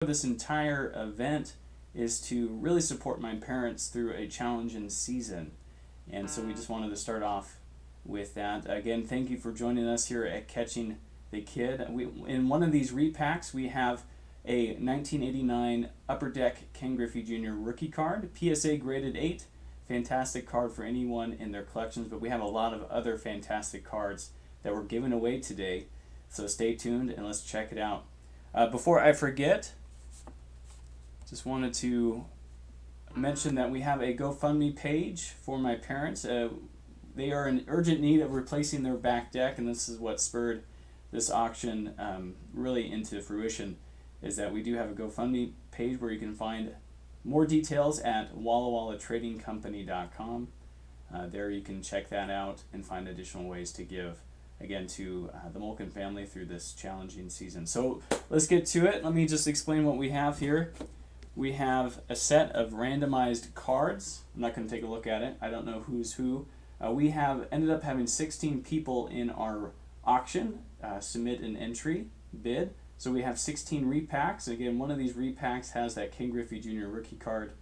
This entire event is to really support my parents through a challenging season. And so we just wanted to start off with that. Again, thank you for joining us here at Catching the Kid. In one of these repacks, we have a 1989 Upper Deck Ken Griffey Jr. rookie card, PSA graded 8. Fantastic card for anyone in their collections, but we have a lot of other fantastic cards that we're giving away today. So stay tuned and let's check it out. Before I forget, just wanted to mention that we have a GoFundMe page for my parents. They are in urgent need of replacing their back deck, and this is what spurred this auction really into fruition, is that we do have a GoFundMe page where you can find more details at wallawallatradingcompany.com. There you can check that out and find additional ways to give, again, to the Mulkin family through this challenging season. So let's get to it. Let me just explain what we have here. We have a set of randomized cards. I'm not going to take a look at it. I don't know who's who. We have ended up having 16 people in our auction submit an entry bid. So we have 16 repacks. Again, one of these repacks has that Ken Griffey Jr. rookie card.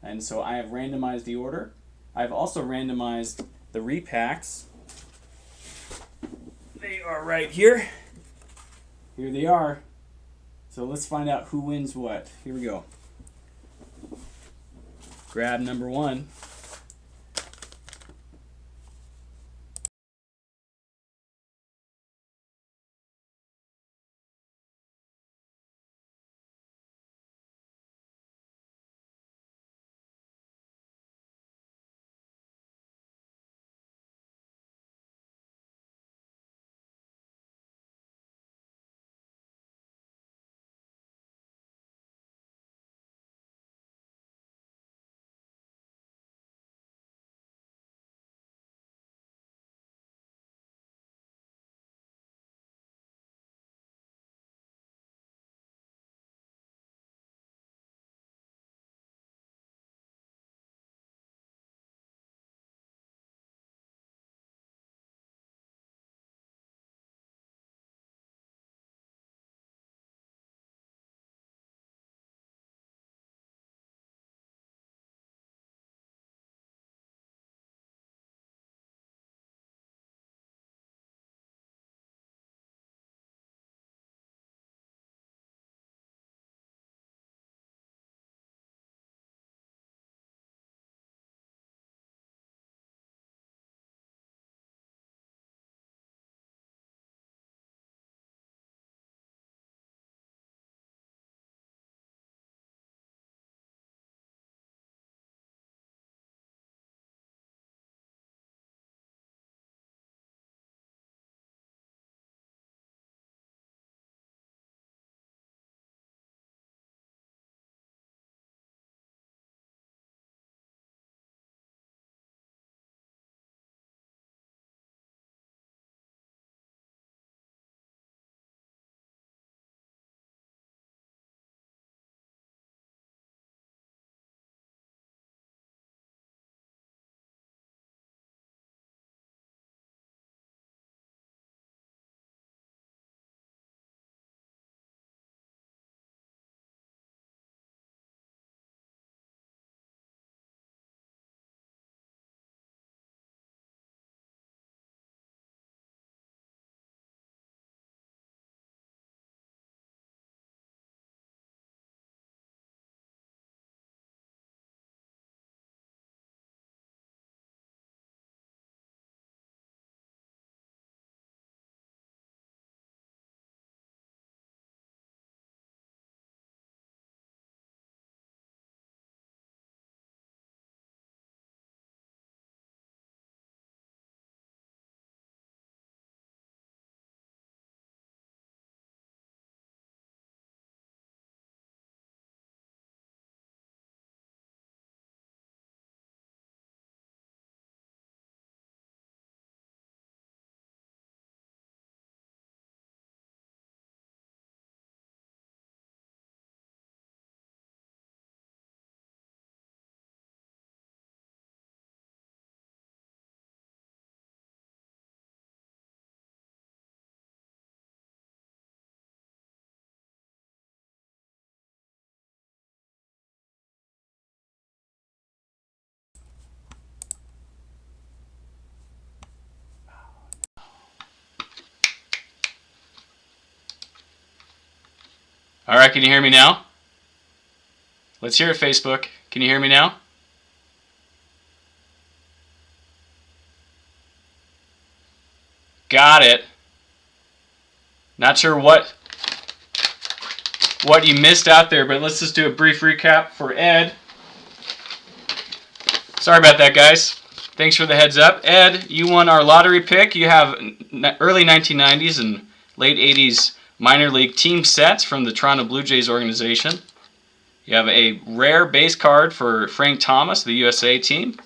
And so I have randomized the order. I've also randomized the repacks. They are right here. Here they are. So let's find out who wins what. Here we go. Grab number 1. All right, can you hear me now? Let's hear it, Facebook. Can you hear me now? Got it. Not sure what you missed out there, but let's just do a brief recap for Ed. Sorry about that, guys. Thanks for the heads up. Ed, you won our lottery pick. You have early 1990s and late 80s minor league team sets from the Toronto Blue Jays organization. You have a rare base card for Frank Thomas, the USA team.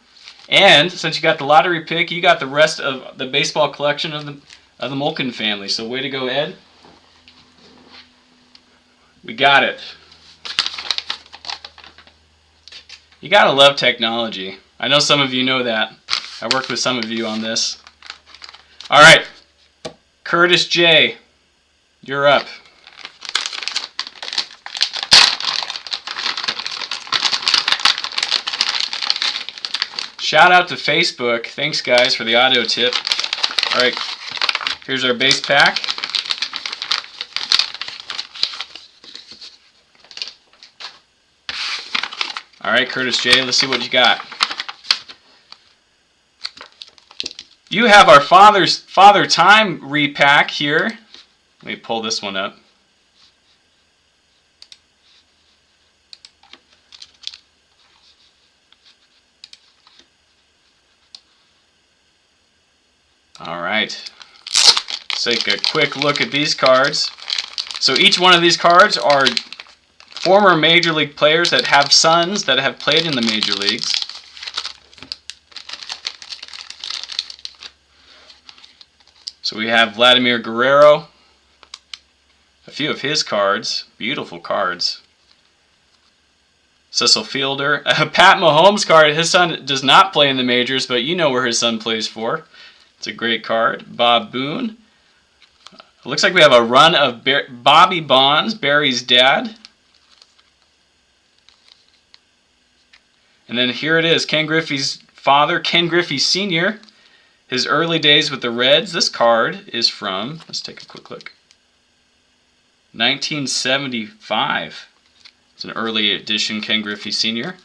And since you got the lottery pick, you got the rest of the baseball collection of the Mulkin family. So way to go, Ed. We got it. You gotta love technology. I know some of you know that. I worked with some of you on this. All right, Curtis J., you're up. Shout out to Facebook. Thanks, guys, for the audio tip. All right, here's our base pack. All right, Curtis J., let's see what you got. You have our Father Time repack here. Let me pull this one up. All right. Let's take a quick look at these cards. So each one of these cards are former Major League players that have sons that have played in the Major Leagues. So we have Vladimir Guerrero, a few of his cards, beautiful cards. Cecil Fielder, a Pat Mahomes card. His son does not play in the majors, but you know where his son plays for. It's a great card. Bob Boone. It looks like we have a run of Bobby Bonds, Barry's dad. And then here it is, Ken Griffey's father, Ken Griffey Sr., his early days with the Reds. This card is from, let's take a quick look, 1975. It's an early edition Ken Griffey Sr.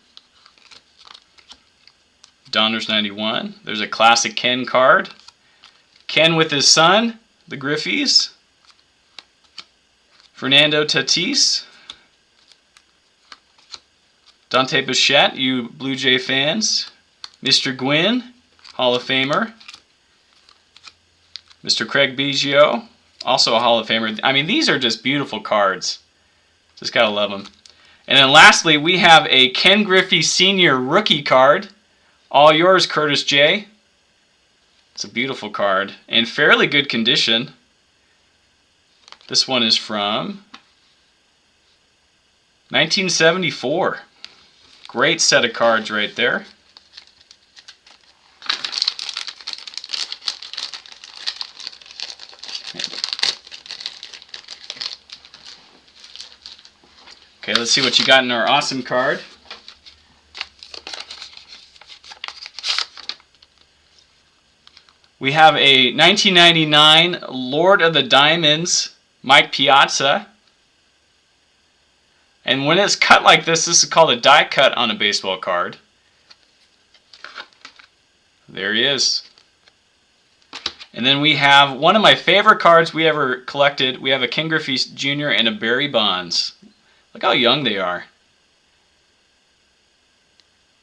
Donners 91. There's a classic Ken card. Ken with his son, the Griffeys. Fernando Tatis. Dante Bichette, you Blue Jay fans. Mr. Gwynn, Hall of Famer. Mr. Craig Biggio, also a Hall of Famer. I mean, these are just beautiful cards. Just gotta love them. And then lastly, we have a Ken Griffey Sr. rookie card. All yours, Curtis J. It's a beautiful card. In fairly good condition. This one is from 1974. Great set of cards right there. Okay, let's see what you got in our awesome card. We have a 1999 Lord of the Diamonds, Mike Piazza. And when it's cut like this is called a die cut on a baseball card. There he is. And then we have one of my favorite cards we ever collected. We have a Ken Griffey Jr. and a Barry Bonds. Look how young they are.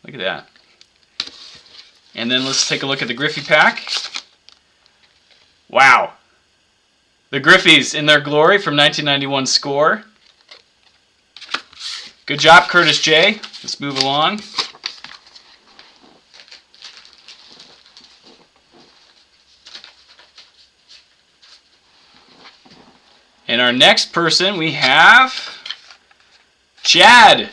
Look at that. And then let's take a look at the Griffey pack. Wow. The Griffeys in their glory from 1991 Score. Good job, Curtis J. Let's move along. And our next person we have Chad.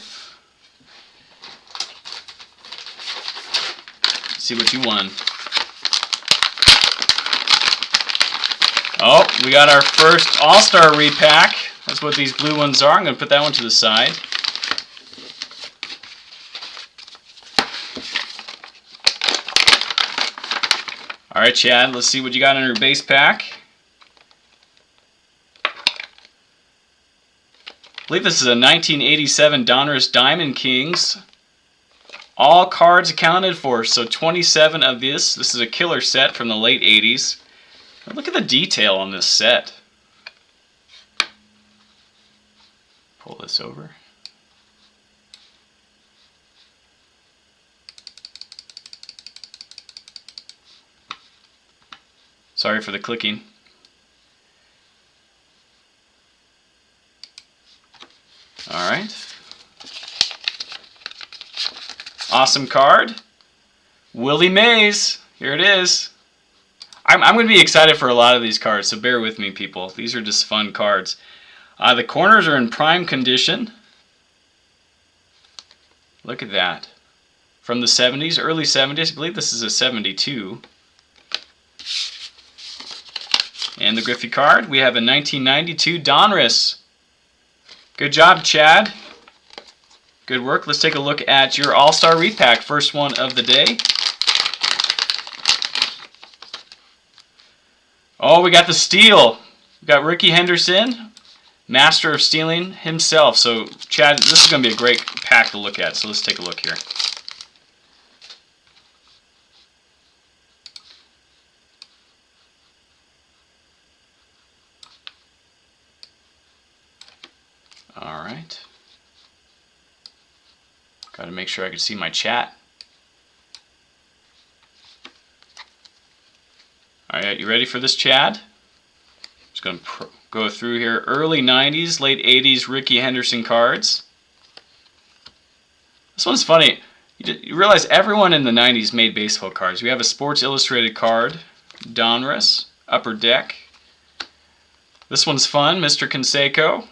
Let's see what you won. Oh, we got our first All-Star repack. That's what these blue ones are. I'm going to put that one to the side. All right, Chad, let's see what you got in your base pack. believe this is a 1987 Donruss Diamond Kings. All cards accounted for, so 27 of this. This is a killer set from the late 80s. Look at the detail on this set. Pull this over. Sorry for the clicking. All right. Awesome card. Willie Mays. Here it is. I'm going to be excited for a lot of these cards, so bear with me, people. These are just fun cards. The corners are in prime condition. Look at that. From the 70s, early 70s. I believe this is a 72. And the Griffey card, we have a 1992 Donruss. Good job, Chad. Good work. Let's take a look at your All-Star Repack, first one of the day. Oh, we got the steal. We got Ricky Henderson, master of stealing himself. So, Chad, this is going to be a great pack to look at. So let's take a look here. All right. Got to make sure I can see my chat. All right, you ready for this, Chad? Just going to go through here. Early 90s, late 80s Ricky Henderson cards. This one's funny. You realize everyone in the 90s made baseball cards. We have a Sports Illustrated card, Donruss, Upper Deck. This one's fun, Mr. Canseco.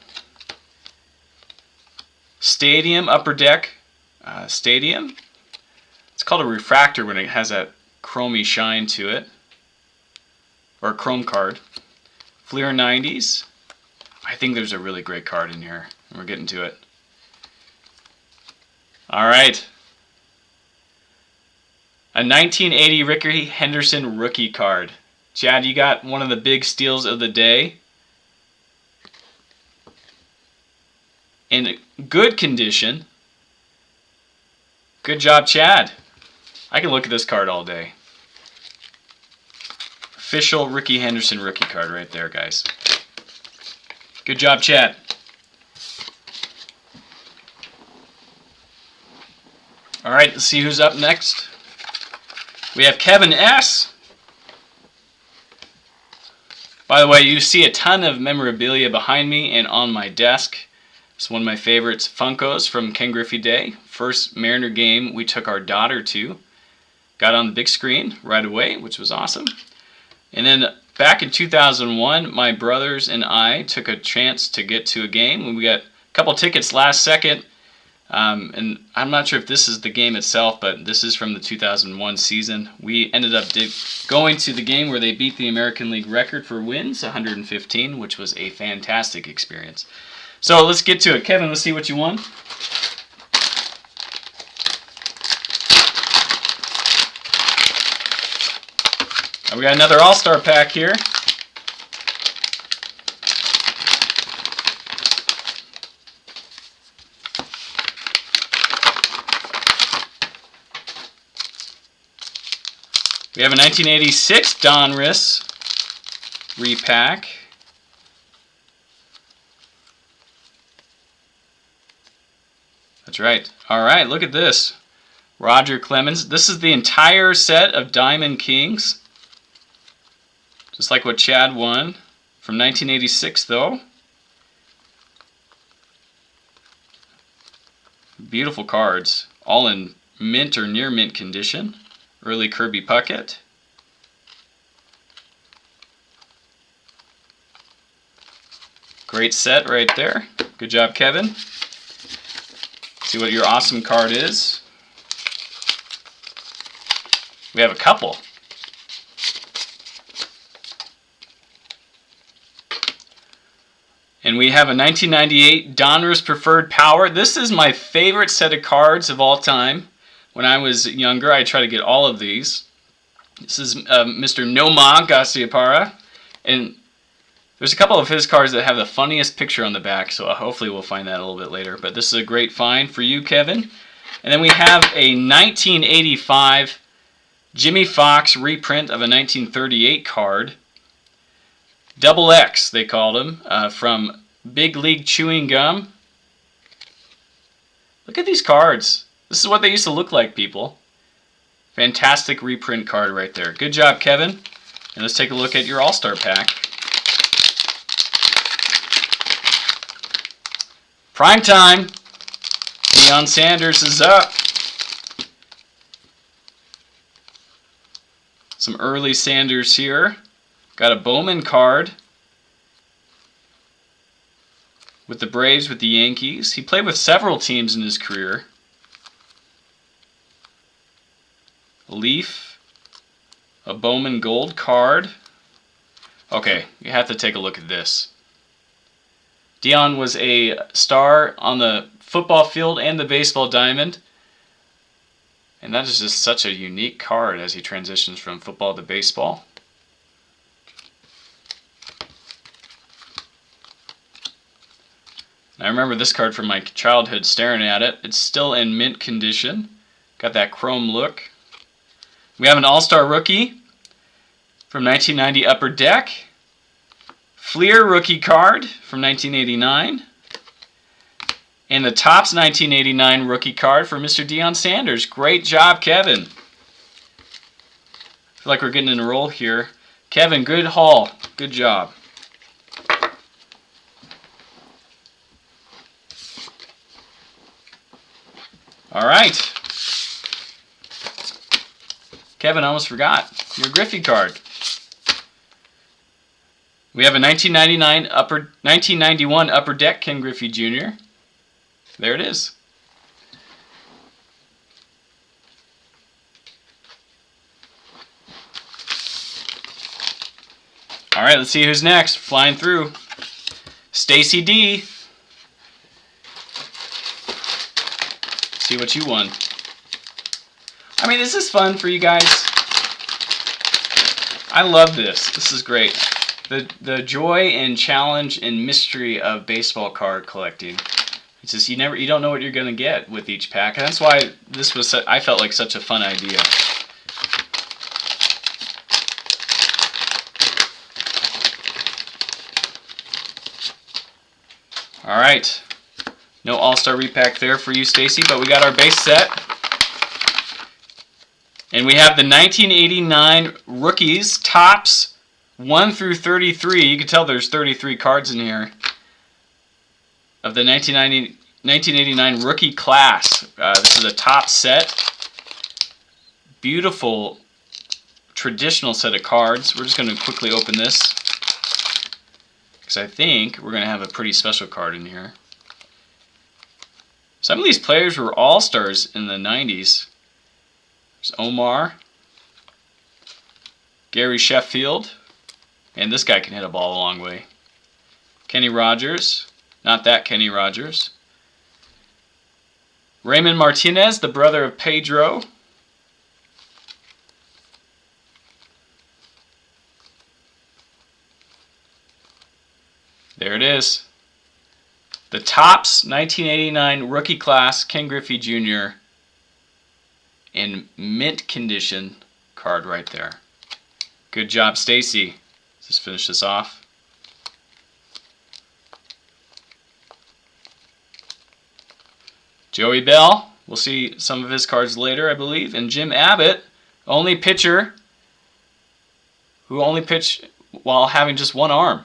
Stadium, Upper Deck, Stadium. It's called a refractor when it has that chromey shine to it. Or a chrome card. Fleer 90s. I think there's a really great card in here. We're getting to it. Alright. A 1980 Ricky Henderson rookie card. Chad, you got one of the big steals of the day. In good condition. Good job, Chad. I can look at this card all day. Official Ricky Henderson rookie card right there, guys. Good job, Chad. All right, let's see who's up next. We have Kevin S. By the way, you see a ton of memorabilia behind me and on my desk. It's one of my favorites, Funkos from Ken Griffey Day. First Mariner game we took our daughter to. Got on the big screen right away, which was awesome. And then back in 2001, my brothers and I took a chance to get to a game. We got a couple tickets last second. And I'm not sure if this is the game itself, but this is from the 2001 season. We ended up going to the game where they beat the American League record for wins, 115, which was a fantastic experience. So let's get to it. Kevin, let's see what you won. We got another All-Star pack here. We have a 1986 Donruss repack. That's right. All right, look at this. Roger Clemens. This is the entire set of Diamond Kings. Just like what Chad won. From 1986, though. Beautiful cards. All in mint or near mint condition. Early Kirby Puckett. Great set right there. Good job, Kevin. See what your awesome card is. We have a couple. And we have a 1998 Donruss Preferred Power. This is my favorite set of cards of all time. When I was younger, I tried to get all of ththese. This is Mr. Nomar Garciaparra. And There's a couple of his cards that have the funniest picture on the back, so hopefully we'll find that a little bit later. But this is a great find for you, Kevin. And then we have a 1985 Jimmy Fox reprint of a 1938 card. Double X, they called him, from Big League Chewing Gum. Look at these cards. This is what they used to look like, people. Fantastic reprint card right there. Good job, Kevin. And let's take a look at your All-Star pack. Prime time. Deion Sanders is up. Some early Sanders here. Got a Bowman card with the Braves, with the Yankees. He played with several teams in his career. A Leaf. A Bowman gold card. Okay, you have to take a look at this. Deion was a star on the football field and the baseball diamond. And that is just such a unique card as he transitions from football to baseball. I remember this card from my childhood, staring at it. It's still in mint condition. Got that chrome look. We have an All-Star rookie from 1990 Upper Deck. Fleer rookie card from 1989. And the Topps 1989 rookie card for Mr. Deion Sanders. Great job, Kevin. I feel like we're getting in a roll here. Kevin, good haul. Good job. All right. Kevin, I almost forgot. Your Griffey card. We have a 1991 Upper Deck Ken Griffey Jr. There it is. All right, let's see who's next. Flying through. Stacy D. See what you won. I mean, this is fun for you guys. I love this. This is great. The joy and challenge and mystery of baseball card collecting. It's just you don't know what you're gonna get with each pack, and that's why this was I felt like such a fun idea. All right, no All-Star repack there for you, Stacy, but we got our base set, and we have the 1989 rookies Topps 1 through 33. You can tell there's 33 cards in here. Of the 1989 rookie class. This is a top set. Beautiful traditional set of cards. We're just going to quickly open this because I think we're going to have a pretty special card in here. Some of these players were all-stars in the 90s. There's Omar, Gary Sheffield, and this guy can hit a ball a long way. Kenny Rogers. Not that Kenny Rogers. Raymond Martinez, the brother of Pedro. There it is. The Topps 1989 rookie class Ken Griffey Jr. in mint condition card right there. Good job, Stacy. Let's just finish this off. Joey Bell, we'll see some of his cards later, I believe. And Jim Abbott, only pitcher who only pitched while having just one arm.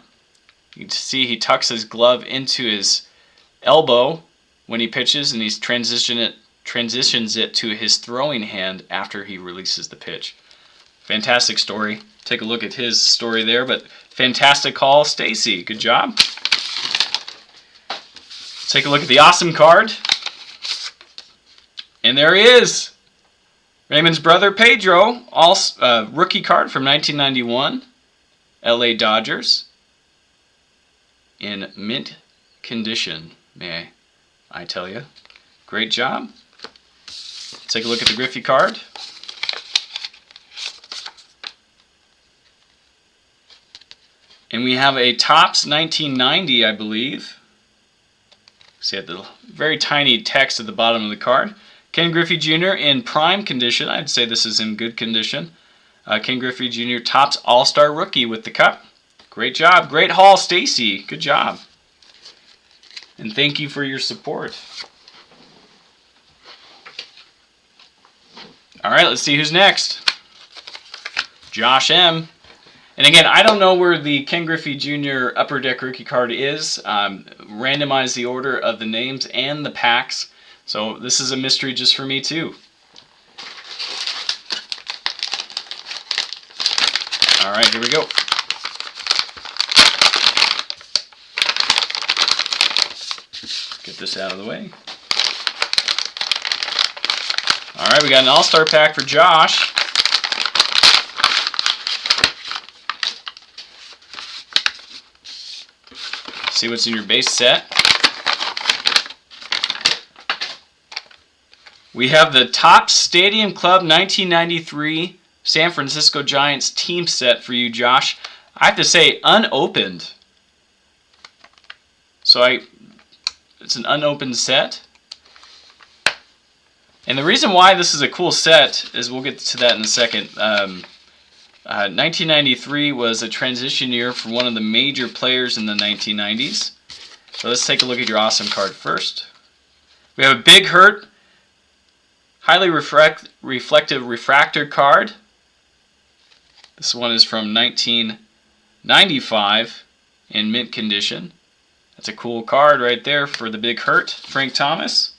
You can see he tucks his glove into his elbow when he pitches, and he's transitions it to his throwing hand after he releases the pitch. Fantastic story. Take a look at his story there, but fantastic call, Stacy. Good job. Take a look at the awesome card. And there he is. Raymond's brother, Pedro, rookie card from 1991, LA Dodgers, in mint condition, may I tell you. Great job. Take a look at the Griffey card. And we have a Topps 1990, I believe. See at the very tiny text at the bottom of the card. Ken Griffey Jr. in prime condition. I'd say this is in good condition. Ken Griffey Jr. Topps All-Star Rookie with the cup. Great job. Great haul, Stacy. Good job. And thank you for your support. All right, let's see who's next. Josh M. And again, I don't know where the Ken Griffey Jr. Upper Deck rookie card is. Randomize the order of the names and the packs. So this is a mystery just for me too. All right, here we go. Get this out of the way. All right, we got an all-star pack for Josh. See what's in your base set. We have the Topps Stadium Club 1993 San Francisco Giants team set for you, Josh. I have to say, unopened. So it's an unopened set. And the reason why this is a cool set is, we'll get to that in a second. 1993 was a transition year for one of the major players in the 1990s. So let's take a look at your awesome card first. We have a Big Hurt, highly reflective refractor card. This one is from 1995 in mint condition. That's a cool card right there for the Big Hurt, Frank Thomas.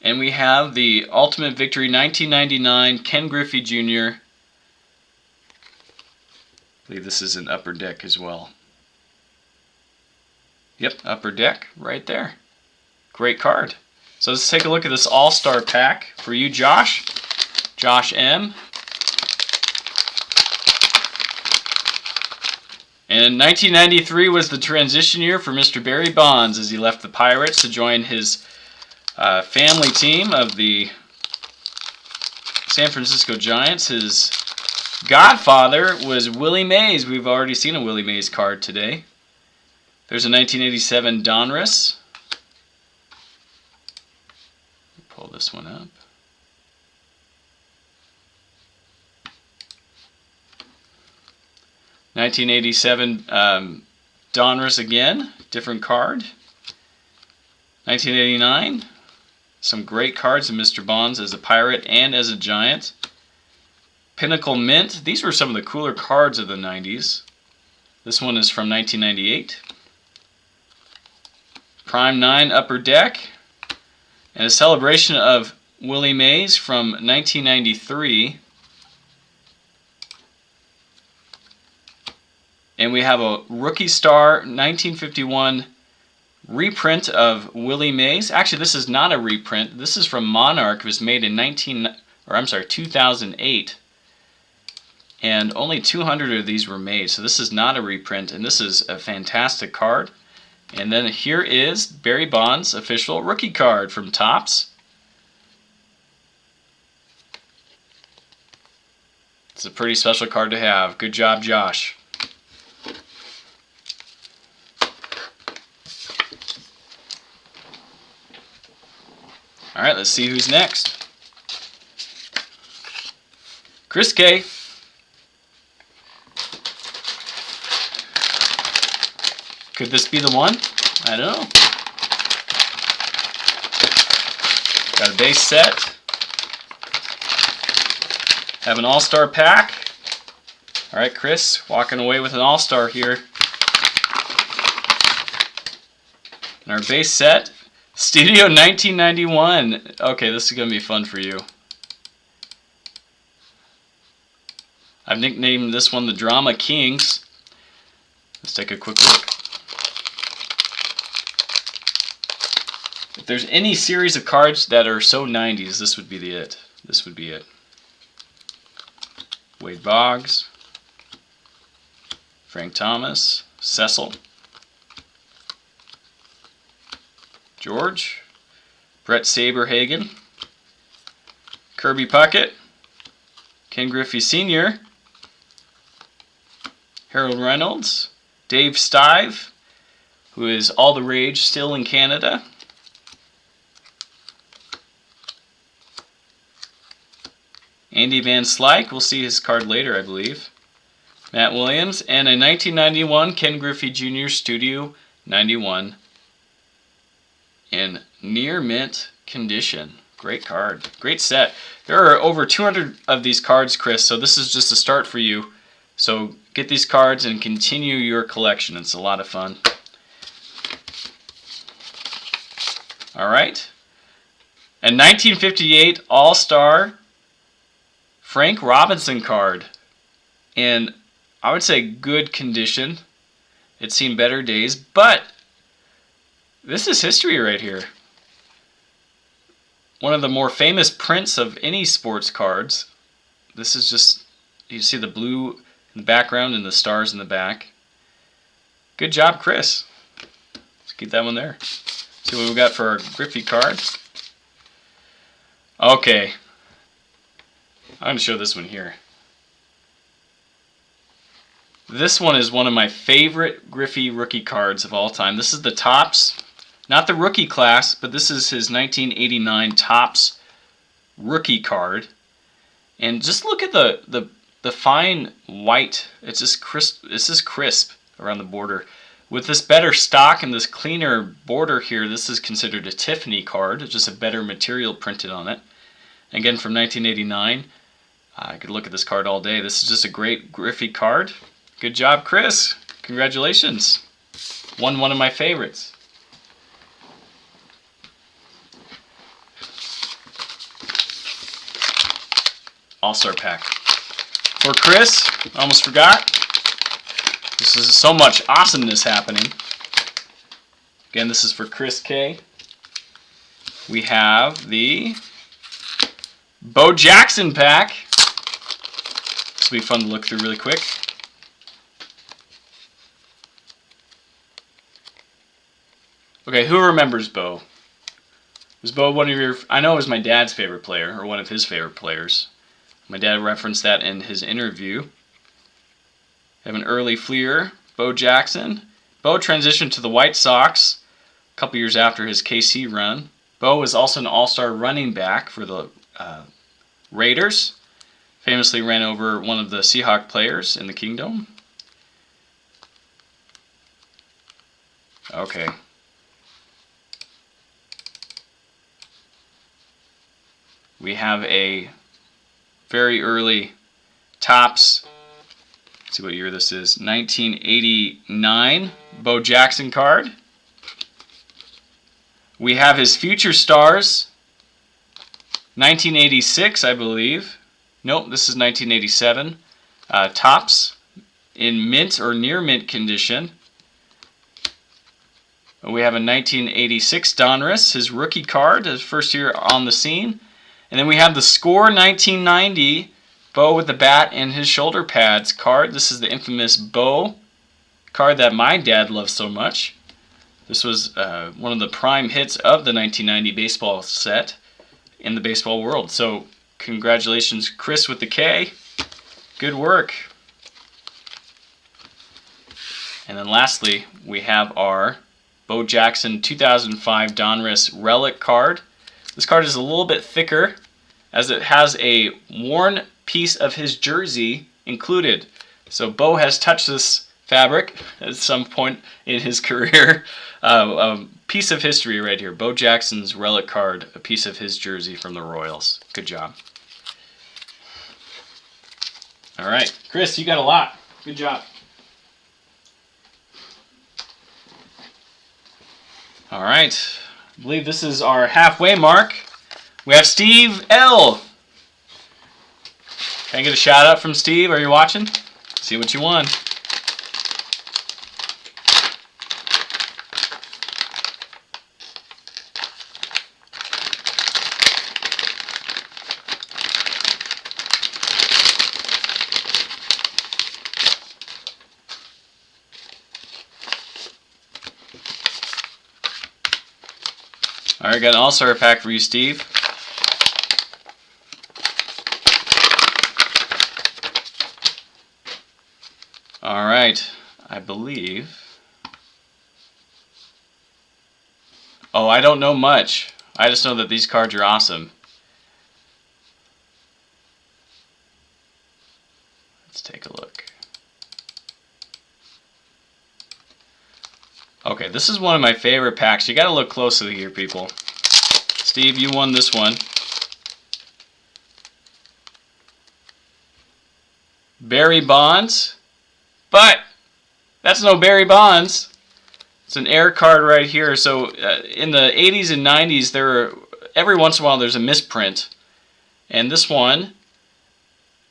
And we have the Ultimate Victory 1999 Ken Griffey Jr. I believe this is an Upper Deck as well. Yep, Upper Deck right there. Great card. So let's take a look at this All-Star pack for you, Josh. Josh M. And 1993 was the transition year for Mr. Barry Bonds as he left the Pirates to join his family team of the San Francisco Giants. His godfather was Willie Mays. We've already seen a Willie Mays card today. There's a 1987 Donruss. Pull this one up. (1987) Donruss again, different card. 1989. Some great cards of Mr. Bonds as a Pirate and as a Giant. Pinnacle Mint. These were some of the cooler cards of the 90s. This one is from 1998. Prime 9 Upper Deck. And a celebration of Willie Mays from 1993. And we have a Rookie Star 1951 reprint of Willie Mays. Actually, this is not a reprint. This is from Monarch. It was made in 2008. And only 200 of these were made. So this is not a reprint. And this is a fantastic card. And then here is Barry Bonds' official rookie card from Topps. It's a pretty special card to have. Good job, Josh. All right, let's see who's next. Chris K. Could this be the one? I don't know. Got a base set. Have an all-star pack. All right, Chris, walking away with an all-star here. And our base set, Studio 1991. Okay, this is going to be fun for you. I've nicknamed this one the Drama Kings. Let's take a quick look. If there's any series of cards that are so 90s, this would be it. This would be it. Wade Boggs, Frank Thomas, Cecil, George, Brett Saberhagen, Kirby Puckett, Ken Griffey Sr., Harold Reynolds, Dave Stive, who is all the rage still in Canada. Andy Van Slyke, we'll see his card later, I believe. Matt Williams, and a 1991 Ken Griffey Jr. Studio 91 in near mint condition. Great card. Great set. There are over 200 of these cards, Chris, so this is just a start for you. So get these cards and continue your collection. It's a lot of fun. All right. A 1958 All-Star Frank Robinson card. In, I would say, good condition. It's seen better days, but this is history right here. One of the more famous prints of any sports cards. This is just, you see the blue in the background and the stars in the back. Good job, Chris. Let's keep that one there. See what we got for our Griffey card. Okay. I'm going to show this one here. This one is one of my favorite Griffey rookie cards of all time. This is the Topps, not the rookie class, but this is his 1989 Topps rookie card. And just look at the fine white. It's just crisp. It's just crisp around the border. With this better stock and this cleaner border here, this is considered a Tiffany card. It's just a better material printed on it. Again, from 1989. I could look at this card all day. This is just a great Griffey card. Good job, Chris. Congratulations. Won one of my favorites. All-Star pack. For Chris, I almost forgot. This is so much awesomeness happening. Again, this is for Chris K. We have the Bo Jackson pack. This will be fun to look through really quick. Okay, who remembers Bo? Was Bo one of your... I know it was my dad's favorite player, or one of his favorite players. My dad referenced that in his interview. I have an early Fleer, Bo Jackson. Bo transitioned to the White Sox a couple years after his KC run. Bo was also an all-star running back for the Raiders. Famously ran over one of the Seahawk players in the Kingdom. Okay. We have a very early Topps. Let's see what year this is. 1989 Bo Jackson card. We have his Future Stars. 1986, I believe. Nope, this is 1987. Topps in mint or near mint condition. We have a 1986 Donruss, his rookie card, his first year on the scene. And then we have the Score 1990 Bo with the bat and his shoulder pads card. This is the infamous Bo card that my dad loves so much. This was one of the prime hits of the 1990 baseball set in the baseball world. So congratulations, Chris with the K. Good work. And then lastly, we have our Bo Jackson 2005 Donruss Relic card. This card is a little bit thicker as it has a worn piece of his jersey included. So Bo has touched this fabric at some point in his career. A piece of history right here. Bo Jackson's relic card, a piece of his jersey from the Royals. Good job. All right, Chris, you got a lot. Good job. All right, I believe this is our halfway mark. We have Steve L. Can I get a shout out from Steve? Are you watching? See what you won. All right, got an all-star pack for you, Steve. All right. right, I believe. Oh, I don't know much. I just know that these cards are awesome. Let's take a look. Okay, this is one of my favorite packs. You gotta look closely here, people. Steve, you won this one. Barry Bonds. But that's no Barry Bonds. It's an air card right here. So in the 80s and 90s, every once in a while there's a misprint. And this one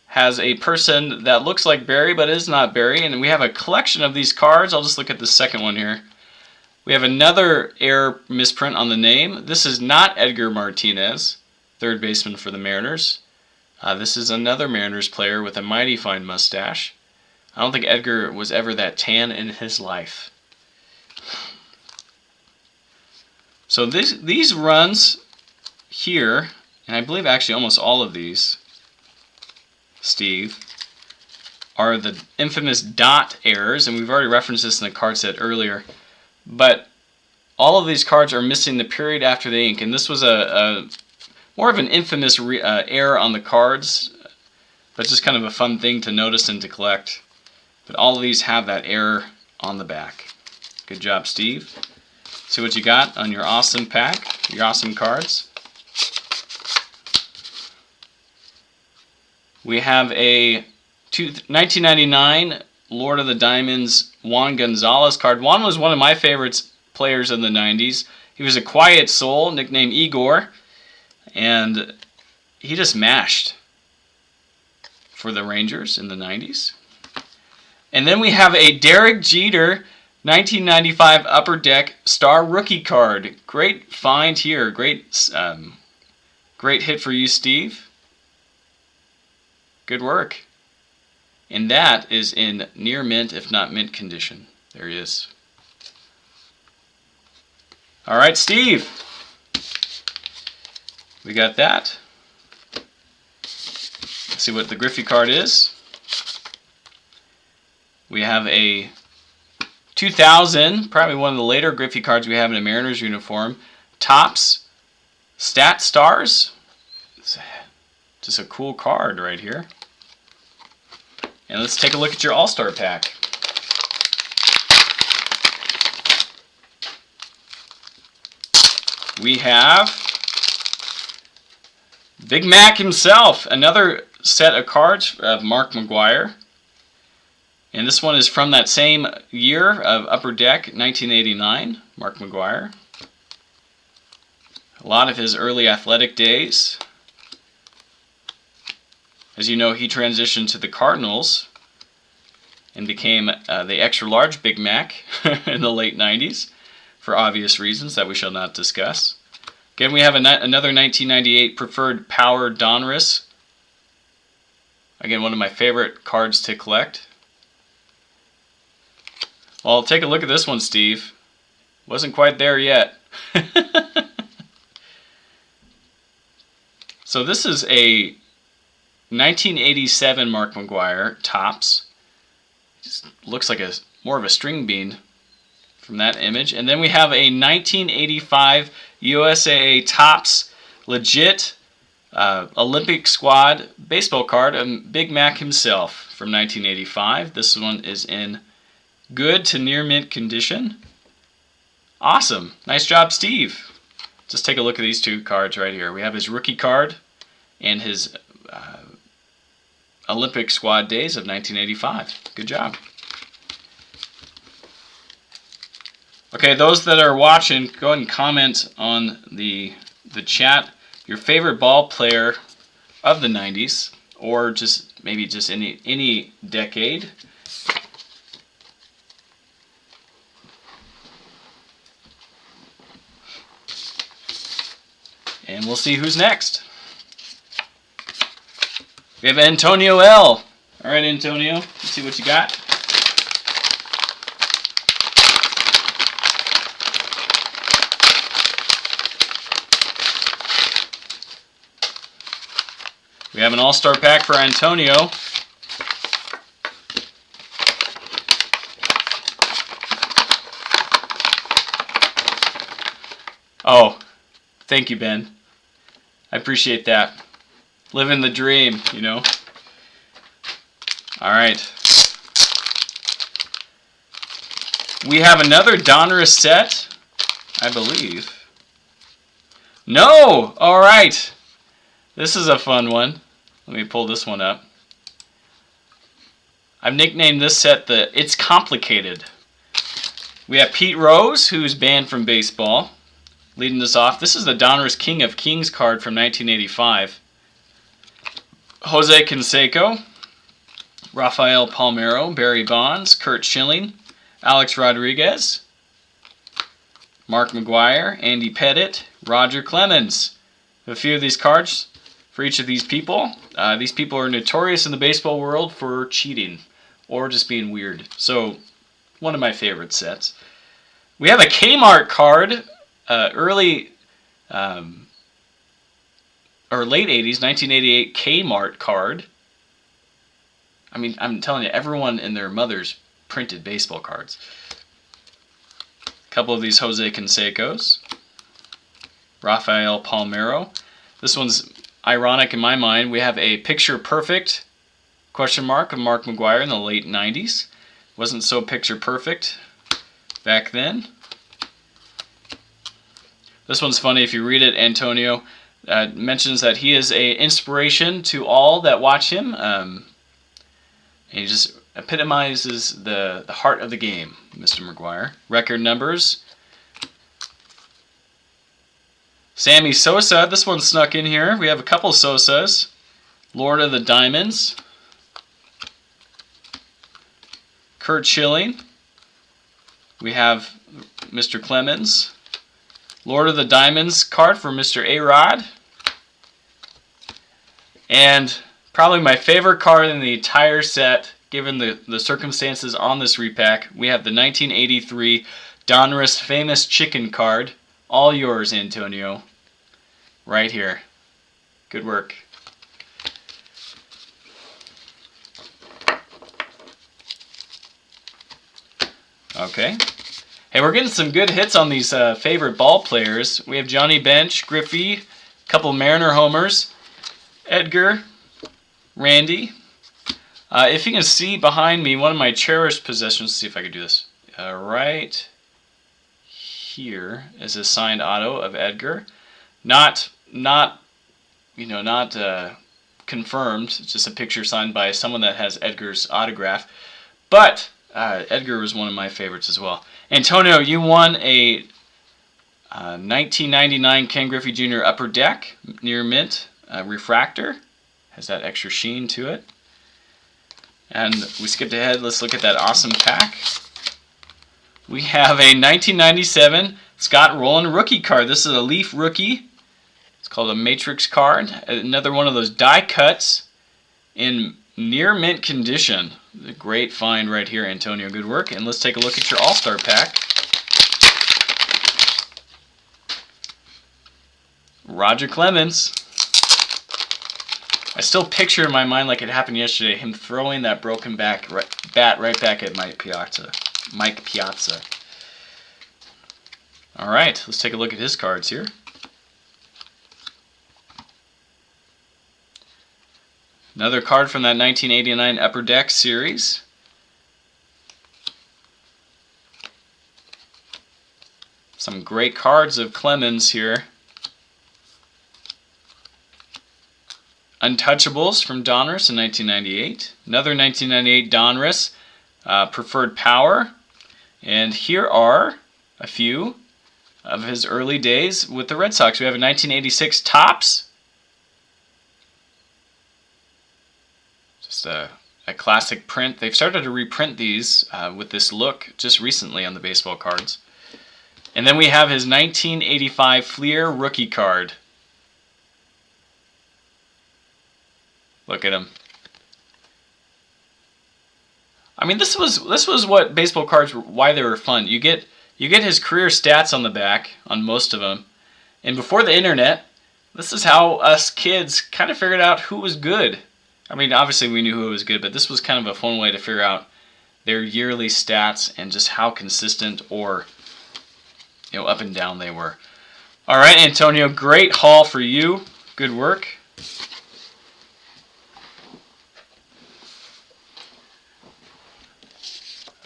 has a person that looks like Barry but is not Barry. And we have a collection of these cards. I'll just look at the second one here. We have another air misprint on the name. This is not Edgar Martinez, third baseman for the Mariners. This is another Mariners player with a mighty fine mustache. I don't think Edgar was ever that tan in his life. So these runs here, and I believe actually almost all of these, Steve, are the infamous dot errors, and we've already referenced this in the card set earlier. But all of these cards are missing the period after the ink, and this was a more of an infamous error on the cards, but just kind of a fun thing to notice and to collect. But all of these have that error on the back. Good job, Steve. See what you got on your awesome pack, your awesome cards. We have a 1999 Lord of the Diamonds Juan Gonzalez card. Juan was one of my favorite players in the 90s. He was a quiet soul, nicknamed Igor, and he just mashed for the Rangers in the 90s. And then we have a Derek Jeter 1995 Upper Deck Star Rookie card. Great find here. Great hit for you, Steve. Good work. And that is in near mint, if not mint condition. There he is. All right, Steve. We got that. Let's see what the Griffey card is. We have a 2000, probably one of the later Griffey cards we have in a Mariners uniform. Topps Stat Stars. It's just a cool card right here. And let's take a look at your All-Star pack. We have Big Mac himself, another set of cards of Mark McGwire. And this one is from that same year of Upper Deck, 1989, Mark McGwire. A lot of his early athletic days. As you know, he transitioned to the Cardinals and became the extra-large Big Mac in the late 90s for obvious reasons that we shall not discuss. Again, we have another 1998 Preferred Power Donruss. Again, one of my favorite cards to collect. Well, take a look at this one, Steve. Wasn't quite there yet. So this is a 1987 Mark McGwire Topps. Just looks like more of a string bean from that image. And then we have a 1985 USAA Topps legit Olympic squad baseball card of Big Mac himself from 1985. This one is in good to near mint condition. Awesome. Nice job, Steve. Just take a look at these two cards right here. We have his rookie card and his Olympic squad days of 1985. Good job. Okay, those that are watching, go ahead and comment on the chat your favorite ball player of the 90s, or just maybe just any decade. And we'll see who's next. We have Antonio L. All right, Antonio, let's see what you got. We have an all-star pack for Antonio. Oh, thank you, Ben. I appreciate that. Living the dream, you know. All right. We have another Donruss set, I believe. No! All right. This is a fun one. Let me pull this one up. I've nicknamed this set the It's Complicated. We have Pete Rose, who's banned from baseball, leading this off. This is the Donruss King of Kings card from 1985. Jose Canseco, Rafael Palmeiro, Barry Bonds, Curt Schilling, Alex Rodriguez, Mark McGwire, Andy Pettitte, Roger Clemens. A few of these cards for each of these people. These people are notorious in the baseball world for cheating or just being weird. So, one of my favorite sets. We have a Kmart card, early or late 80s, 1988 Kmart card. I mean, I'm telling you, everyone and their mothers printed baseball cards. A couple of these Jose Cansecos. Rafael Palmeiro. This one's ironic in my mind. We have a picture perfect question mark of Mark McGwire in the late 90s. Wasn't so picture perfect back then. This one's funny if you read it. Antonio mentions that he is an inspiration to all that watch him. And he just epitomizes the heart of the game, Mr. McGwire. Record numbers. Sammy Sosa, this one snuck in here. We have a couple Sosas. Lord of the Diamonds. Curt Schilling. We have Mr. Clemens. Lord of the Diamonds card for Mr. A-Rod. And probably my favorite card in the entire set, given the circumstances on this repack, we have the 1983 Donruss Famous Chicken card. All yours, Antonio. Right here. Good work. Okay. Hey, we're getting some good hits on these favorite ball players. We have Johnny Bench, Griffey, a couple Mariner homers, Edgar, Randy. If you can see behind me, one of my cherished possessions, let's see if I can do this. Right here is a signed auto of Edgar. Not confirmed. It's just a picture signed by someone that has Edgar's autograph. But Edgar was one of my favorites as well. Antonio, you won a 1999 Ken Griffey Jr. Upper Deck near mint refractor. Has that extra sheen to it. And we skipped ahead. Let's look at that awesome pack. We have a 1997 Scott Rowland rookie card. This is a Leaf rookie. It's called a Matrix card. Another one of those die cuts in near mint condition. A great find right here, Antonio. Good work. And let's take a look at your All-Star pack. Roger Clemens. I still picture in my mind like it happened yesterday, him throwing that broken bat right back at Mike Piazza. All right, let's take a look at his cards here. Another card from that 1989 Upper Deck series. Some great cards of Clemens here. Untouchables from Donruss in 1998. Another 1998 Donruss Preferred Power. And here are a few of his early days with the Red Sox. We have a 1986 Topps. Just a classic print. They've started to reprint these with this look just recently on the baseball cards. And then we have his 1985 Fleer rookie card. Look at him. I mean, this was what baseball cards were, why they were fun. You get his career stats on the back on most of them. And before the internet, this is how us kids kind of figured out who was good. I mean, obviously we knew who was good, but this was kind of a fun way to figure out their yearly stats and just how consistent or up and down they were. All right, Antonio, great haul for you. Good work.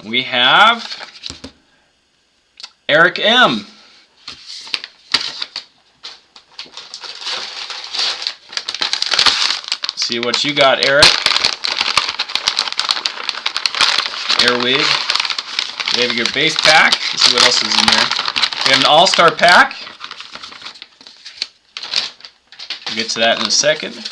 We have Eric M. See what you got, Eric. Airwig. We have your base pack. Let's see what else is in here. We have an all-star pack. We'll get to that in a second.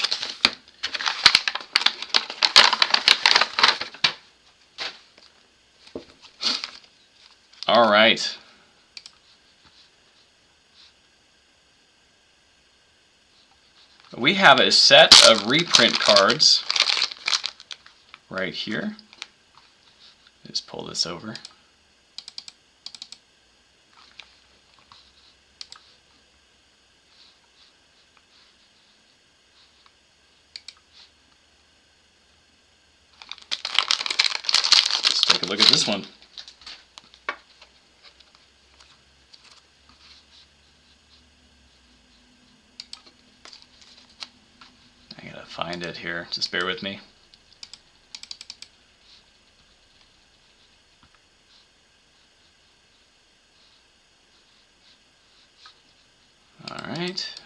All right. We have a set of reprint cards right here. Just pull this over. Let's take a look at this one. I gotta find it here, just bear with me. Alright,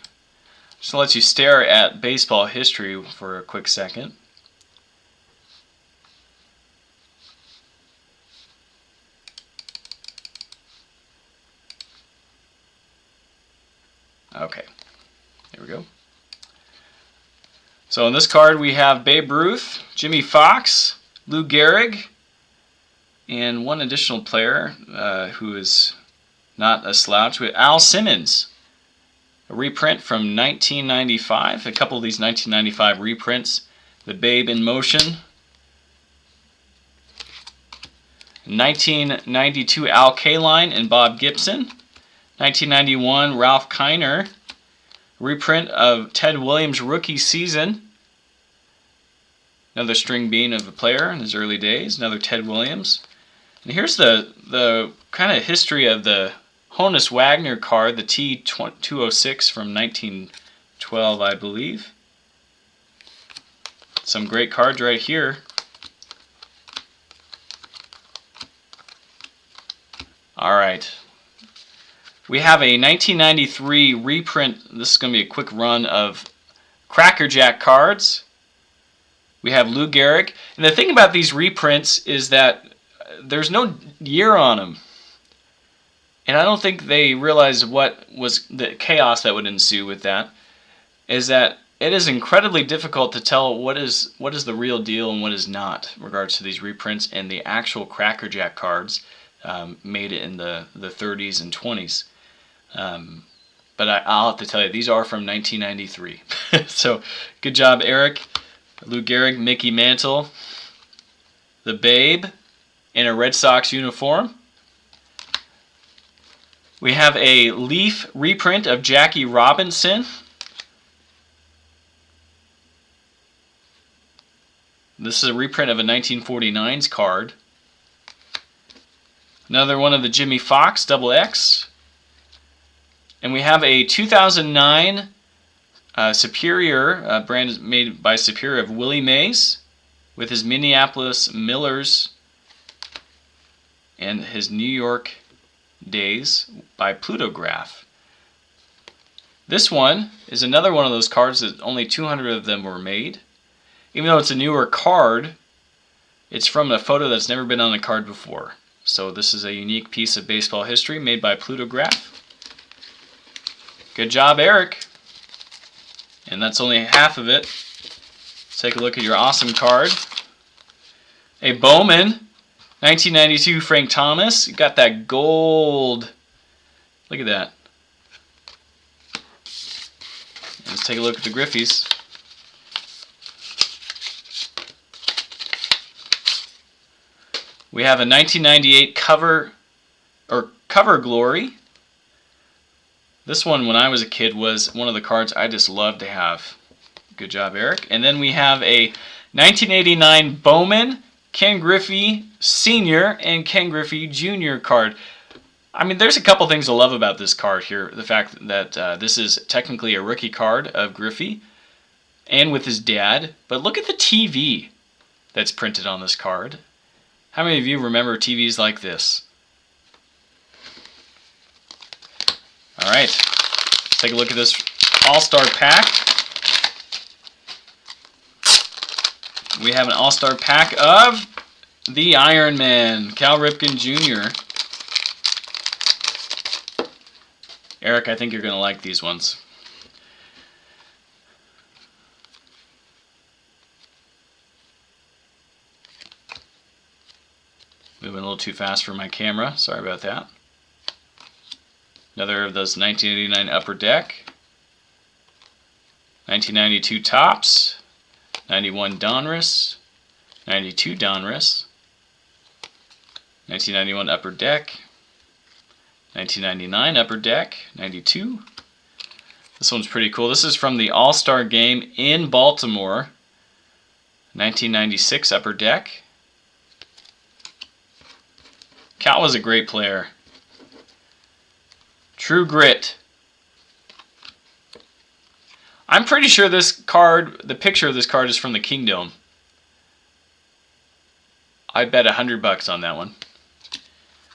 just let you stare at baseball history for a quick second. Okay, there we go. So in this card we have Babe Ruth, Jimmy Fox, Lou Gehrig, and one additional player who is not a slouch, with Al Simmons. A reprint from 1995. A couple of these 1995 reprints. The Babe in Motion. 1992 Al Kaline and Bob Gibson. 1991 Ralph Kiner. Reprint of Ted Williams' rookie season. Another string bean of a player in his early days. Another Ted Williams. And here's the kind of history of the Honus Wagner card, the T206 from 1912, I believe. Some great cards right here. All right. We have a 1993 reprint. This is going to be a quick run of Cracker Jack cards. We have Lou Gehrig. And the thing about these reprints is that there's no year on them. And I don't think they realize what was the chaos that would ensue with that. Is that it is incredibly difficult to tell what is the real deal and what is not in regards to these reprints and the actual Cracker Jack cards made in the 30s and 20s. But I'll have to tell you, these are from 1993. So good job, Eric. Lou Gehrig, Mickey Mantle, the Babe in a Red Sox uniform. We have a Leaf reprint of Jackie Robinson. This is a reprint of a 1949's card. Another one of the Jimmy Fox Double X. And we have a 2009 Superior, brand made by Superior, of Willie Mays with his Minneapolis Millers and his New York Days by Plutograph. This one is another one of those cards that only 200 of them were made. Even though it's a newer card, it's from a photo that's never been on a card before. So this is a unique piece of baseball history made by Plutograph. Good job, Eric. And that's only half of it. Let's take a look at your awesome card. A Bowman 1992 Frank Thomas. You got that gold. Look at that. Let's take a look at the Griffies. We have a 1998 Cover Glory. This one, when I was a kid, was one of the cards I just loved to have. Good job, Eric. And then we have a 1989 Bowman, Ken Griffey Sr. and Ken Griffey Jr. card. I mean, there's a couple things to love about this card here. The fact that this is technically a rookie card of Griffey and with his dad. But look at the TV that's printed on this card. How many of you remember TVs like this? All right, let's take a look at this All-Star pack. We have an All-Star pack of the Iron Man, Cal Ripken Jr. Eric, I think you're going to like these ones. Moving a little too fast for my camera. Sorry about that. Another of those 1989 Upper Deck. 1992 Topps. 91 Donruss. 92 Donruss. 1991 Upper Deck. 1999 Upper Deck. 92. This one's pretty cool. This is from the All-Star Game in Baltimore. 1996 Upper Deck. Cal was a great player. True Grit. I'm pretty sure this card, the picture of this card is from the Kingdom. I bet $100 on that one.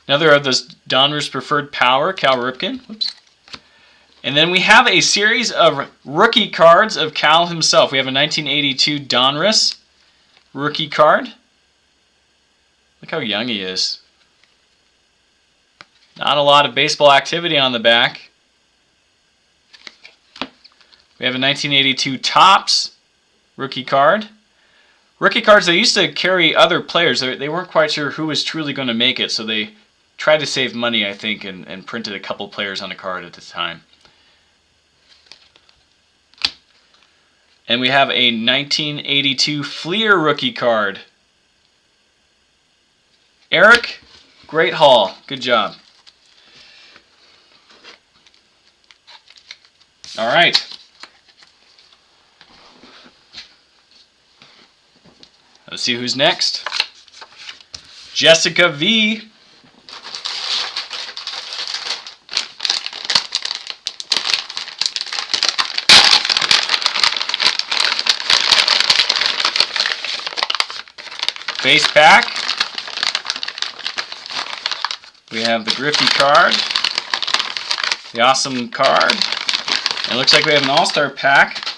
Another of those Donruss Preferred Power, Cal Ripken. Whoops. And then we have a series of rookie cards of Cal himself. We have a 1982 Donruss rookie card. Look how young he is. Not a lot of baseball activity on the back. We have a 1982 Topps rookie card. Rookie cards, they used to carry other players. They weren't quite sure who was truly going to make it, so they tried to save money, I think, and printed a couple players on a card at the time. And we have a 1982 Fleer rookie card. Eric, great haul. Good job. All right. Let's see who's next. Jessica V. Base pack. We have the Griffey card. The awesome card. It looks like we have an All-Star pack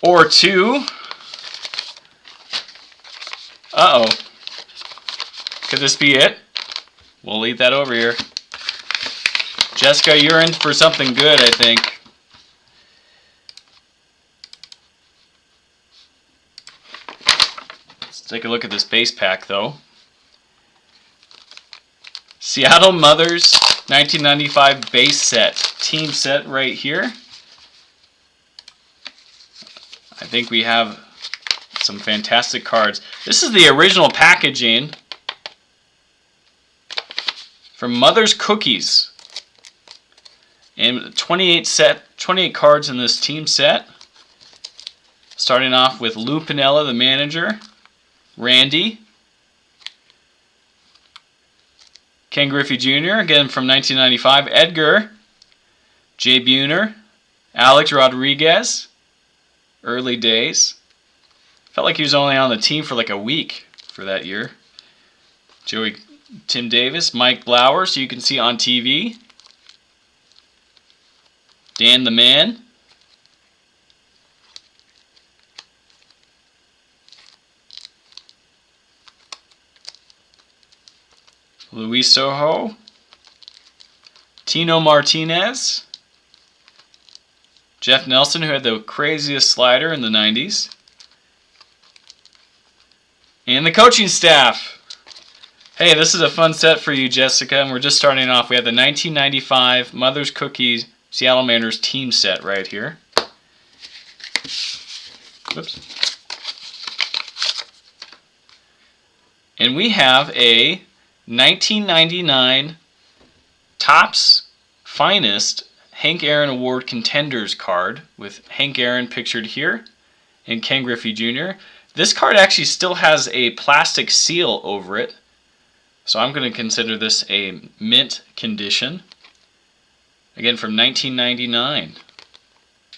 or two. Uh-oh. Could this be it? We'll leave that over here. Jessica, you're in for something good, I think. Let's take a look at this base pack, though. Seattle Mothers 1995 base set. Team set right here. I think we have some fantastic cards. This is the original packaging from Mother's Cookies. And 28 cards in this team set. Starting off with Lou Piniella, the manager. Randy. Ken Griffey Jr., again from 1995. Edgar. Jay Buhner. Alex Rodriguez. Early days. Felt like he was only on the team for like a week for that year. Tim Davis, Mike Blauer, so you can see on TV. Dan the Man. Luis Sojo. Tino Martinez. Jeff Nelson, who had the craziest slider in the 90s. And the coaching staff. Hey, this is a fun set for you, Jessica, and we're just starting off. We have the 1995 Mother's Cookies Seattle Mariners team set right here. Whoops. And we have a 1999 Topps Finest Hank Aaron Award Contenders card with Hank Aaron pictured here and Ken Griffey Jr. This card actually still has a plastic seal over it. So I'm going to consider this a mint condition. Again, from 1999.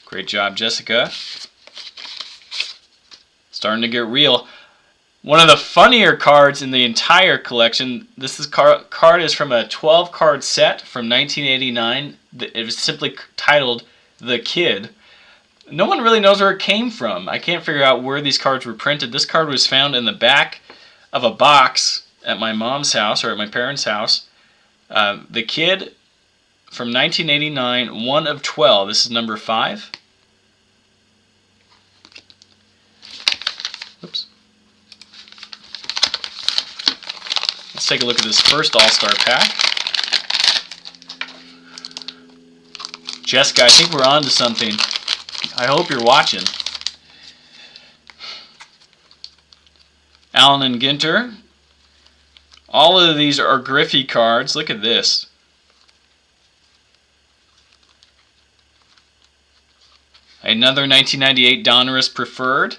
Great job, Jessica. Starting to get real. One of the funnier cards in the entire collection, card is from a 12-card set from 1989. It was simply titled The Kid. No one really knows where it came from. I can't figure out where these cards were printed. This card was found in the back of a box at my mom's house, or at my parents' house. The Kid from 1989, 1 of 12. This is number 5. Oops. Let's take a look at this first All-Star pack. Jessica, I think we're on to something. I hope you're watching. Allen and Ginter. All of these are Griffey cards. Look at this. Another 1998 Donruss Preferred.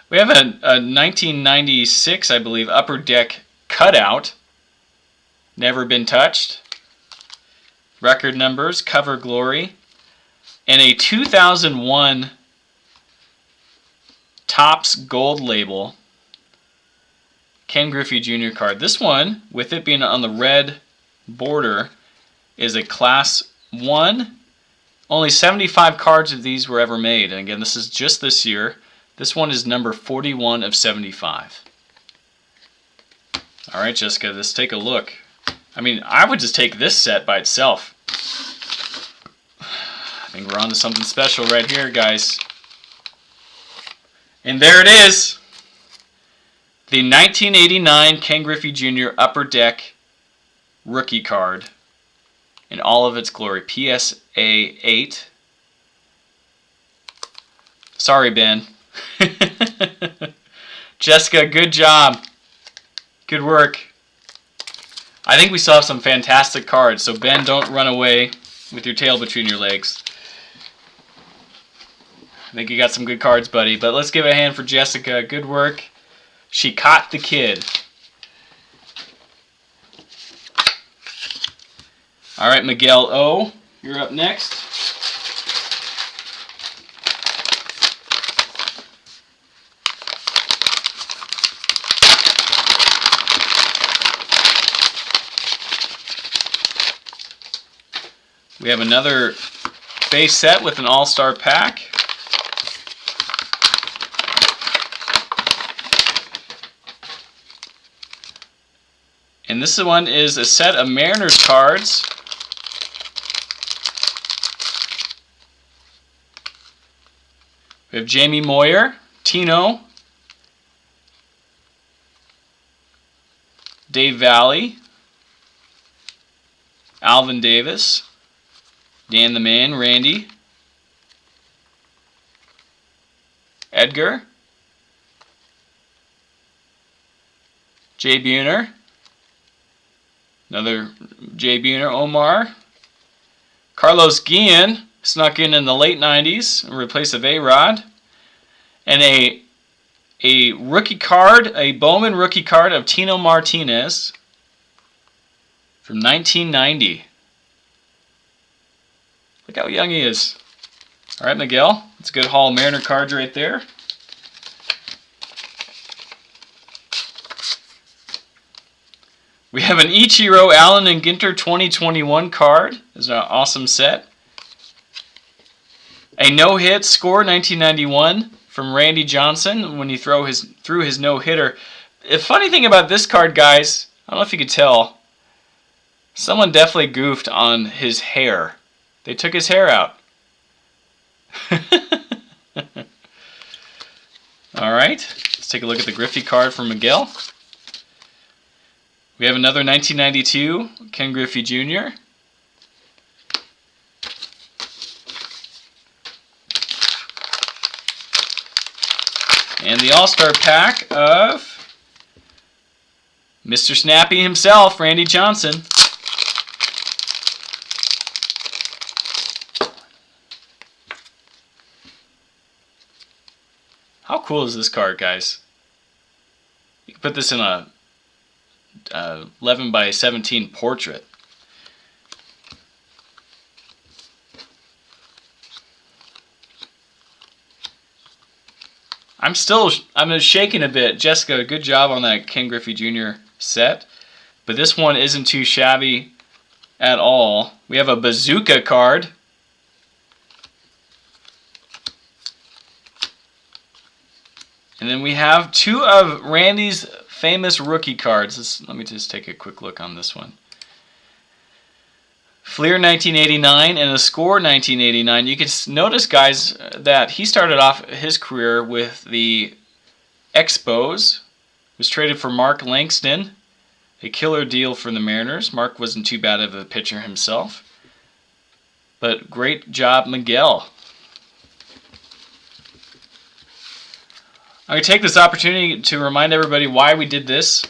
We have a 1996, I believe, Upper Deck cutout. Never been touched. Record numbers, cover glory. And a 2001 Topps Gold label Ken Griffey Jr. card. This one, with it being on the red border, is a Class 1. Only 75 cards of these were ever made. And again, this is just this year. This one is number 41 of 75. All right, Jessica, let's take a look. I mean, I would just take this set by itself. I think we're on to something special right here, guys. And there it is. The 1989 Ken Griffey Jr. Upper Deck rookie card in all of its glory. PSA 8. Sorry, Ben. Jessica, good job. Good work. I think we still have some fantastic cards, so Ben, don't run away with your tail between your legs. I think you got some good cards, buddy. But let's give it a hand for Jessica. Good work. She caught the kid. All right, Miguel O., you're up next. We have another base set with an all-star pack. And this one is a set of Mariners cards. We have Jamie Moyer, Tino, Dave Valley, Alvin Davis, Dan the Man, Randy, Edgar, Jay Buhner, another Jay Buhner, Omar, Carlos Guillen snuck in the late 90s in replace of A-Rod, and a rookie card, a Bowman rookie card of Tino Martinez from 1990. Look how young he is. All right, Miguel. That's a good haul of Mariner cards right there. We have an Ichiro Allen and Ginter 2021 card. This is an awesome set. A no-hit score 1991 from Randy Johnson when he threw his no-hitter. The funny thing about this card, guys, I don't know if you could tell, someone definitely goofed on his hair. They took his hair out. All right, let's take a look at the Griffey card from Miguel. We have another 1992 Ken Griffey Jr. And the All-Star pack of Mr. Snappy himself, Randy Johnson. How cool is this card, guys? You can put this in a 11 by 17 portrait. I'm shaking a bit. Jessica, good job on that Ken Griffey Jr. set. But this one isn't too shabby at all. We have a bazooka card. And then we have two of Randy's famous rookie cards. Let me just take a quick look on this one. Fleer 1989 and a Score 1989. You can notice, guys, that he started off his career with the Expos. Was traded for Mark Langston. A killer deal for the Mariners. Mark wasn't too bad of a pitcher himself. But great job, Miguel. I'm going to take this opportunity to remind everybody why we did this.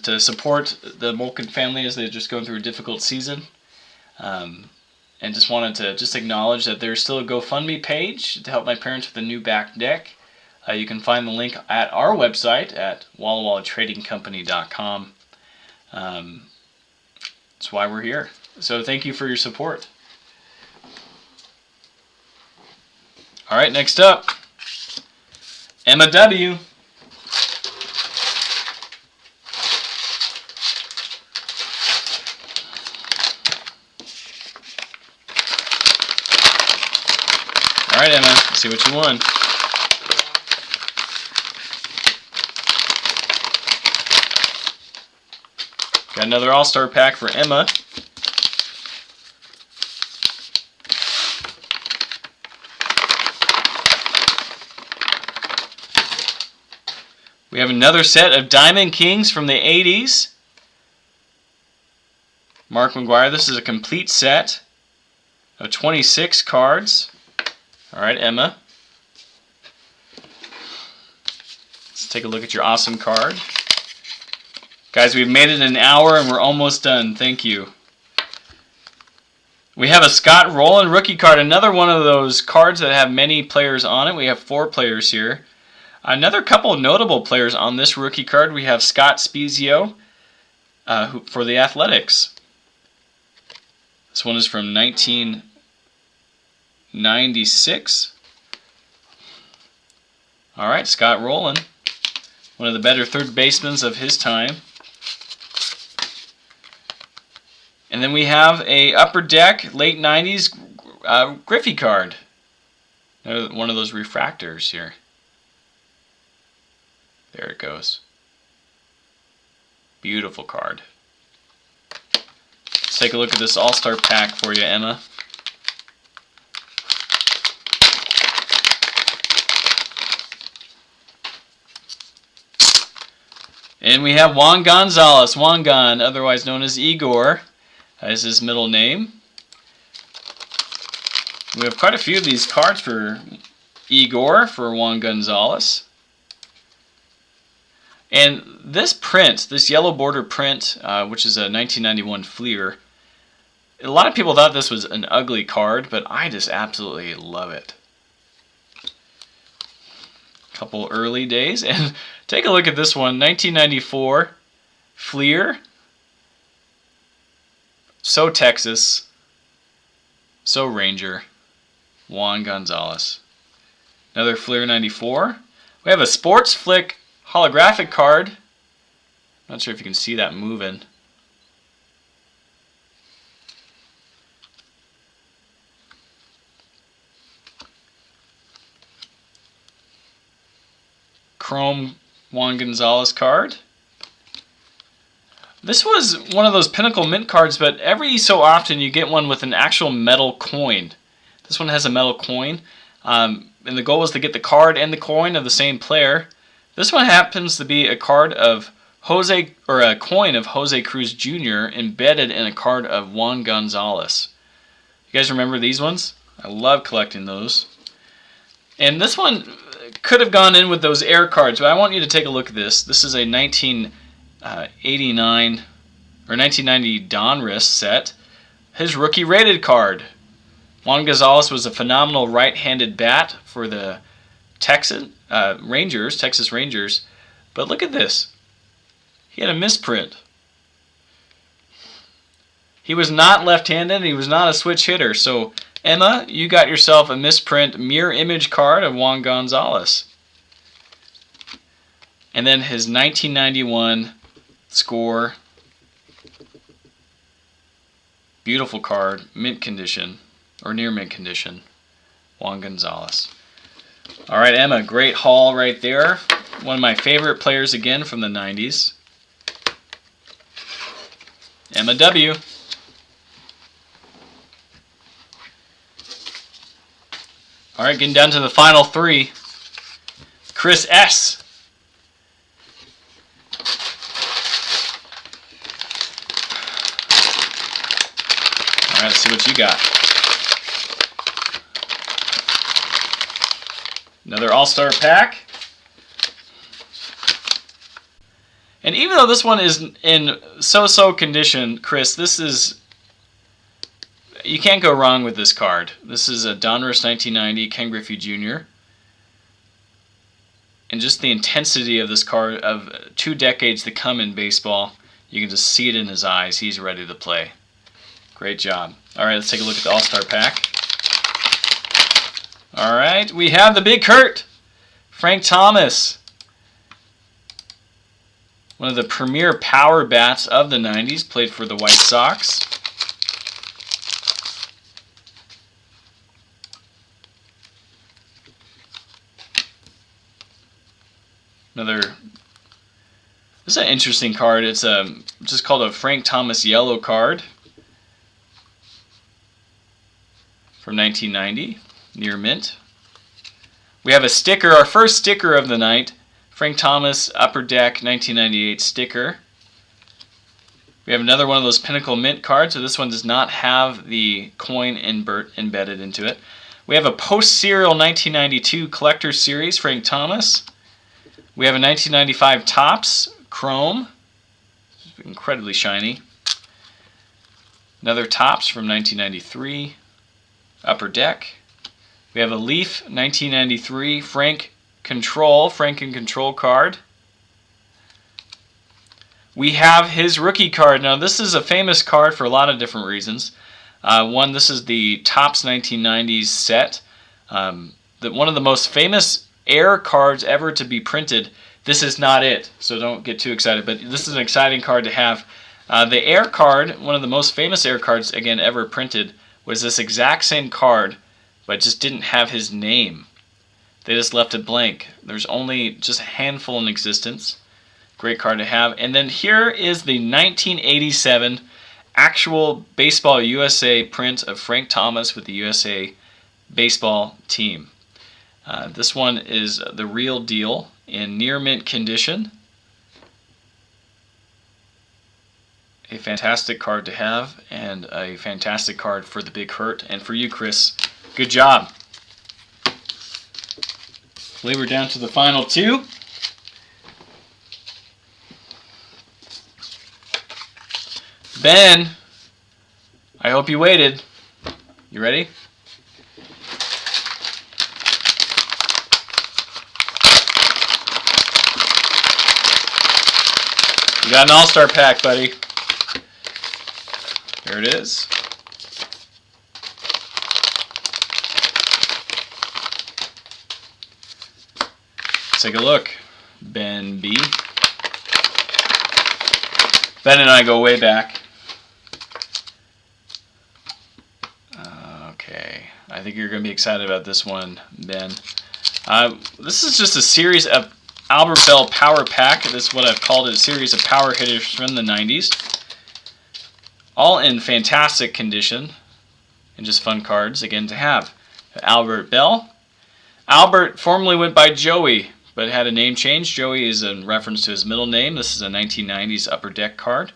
To support the Molken family as they're just going through a difficult season. And just wanted to acknowledge that there's still a GoFundMe page to help my parents with a new back deck. You can find the link at our website at wallawallatradingcompany.com. That's why we're here. So thank you for your support. All right, next up, Emma W. All right, Emma, let's see what you won. Got another All-Star pack for Emma. We have another set of Diamond Kings from the 80s. Mark McGwire, this is a complete set of 26 cards. All right, Emma. Let's take a look at your awesome card. Guys, we've made it an hour and we're almost done. Thank you. We have a Scott Rowland rookie card. Another one of those cards that have many players on it. We have 4 players here. Another couple of notable players on this rookie card. We have Scott Spezio for the Athletics. This one is from 1996. All right, Scott Rowland, one of the better third basemen of his time. And then we have a Upper Deck late 90s Griffey card. One of those refractors here. There it goes. Beautiful card. Let's take a look at this All-Star pack for you, Emma. And we have Juan Gonzalez. Juan Gon, otherwise known as Igor, is his middle name. We have quite a few of these cards for Igor, for Juan Gonzalez. And this print, this yellow border print, which is a 1991 Fleer, a lot of people thought this was an ugly card, but I just absolutely love it. Couple early days, and take a look at this one, 1994 Fleer. So Texas, so Ranger, Juan Gonzalez. Another Fleer 94. We have a Sports Flick holographic card. Not sure if you can see that moving. Chrome Juan Gonzalez card. This was one of those Pinnacle Mint cards, but every so often you get one with an actual metal coin. This one has a metal coin, and the goal was to get the card and the coin of the same player. This one happens to be a card of a coin of Jose Cruz Jr. embedded in a card of Juan Gonzalez. You guys remember these ones? I love collecting those. And this one could have gone in with those air cards, but I want you to take a look at this. This is a 1989 or 1990 Donruss set. His rookie rated card. Juan Gonzalez was a phenomenal right-handed bat for the Texas Rangers. But look at this. He had a misprint. He was not left-handed. He was not a switch hitter. So, Emma, you got yourself a misprint mirror image card of Juan Gonzalez. And then his 1991 score. Beautiful card, mint condition, or near mint condition, Juan Gonzalez. All right, Emma, great haul right there. One of my favorite players again from the 90s. Emma W. All right, getting down to the final three. Chris S. All right, let's see what you got. Another All-Star pack. And even though this one is in so-so condition, Chris, this is... You can't go wrong with this card. This is a Donruss 1990 Ken Griffey Jr. And just the intensity of this card of 2 decades to come in baseball, you can just see it in his eyes. He's ready to play. Great job. All right, let's take a look at the All-Star pack. All right, we have the Big Hurt, Frank Thomas. One of the premier power bats of the 90s, played for the White Sox. Another, this is an interesting card. It's just called a Frank Thomas yellow card from 1990, near mint. We have a sticker, our first sticker of the night, Frank Thomas Upper Deck 1998 sticker. We have another one of those Pinnacle Mint cards, so this one does not have the coin embedded into it. We have a post-serial 1992 Collector Series, Frank Thomas. We have a 1995 Topps Chrome, incredibly shiny. Another Topps from 1993, Upper Deck. We have a Leaf 1993 Frank and Control card. We have his rookie card. Now this is a famous card for a lot of different reasons. One, this is the Topps 1990s set. One of the most famous Air cards ever to be printed. This is not it, so don't get too excited, but this is an exciting card to have. The Air card, one of the most famous Air cards again ever printed, was this exact same card, but just didn't have his name. They just left it blank. There's only just a handful in existence. Great card to have. And then here is the 1987 actual Baseball USA print of Frank Thomas with the USA baseball team. This one is the real deal in near mint condition. A fantastic card to have, and a fantastic card for the Big Hurt. And for you, Chris, good job. I believe we're down to the final two. Ben, I hope you waited. You ready? You got an all-star pack, buddy. There it is. Let's take a look. Ben B. Ben and I go way back. Okay. I think you're going to be excited about this one, Ben. This is just a series of Albert Bell Power Pack. This is what I've called it, a series of power hitters from the 90s. All in fantastic condition and just fun cards, again, to have. Albert Bell. Albert formerly went by Joey, but had a name change. Joey is in reference to his middle name. This is a 1990s Upper Deck card.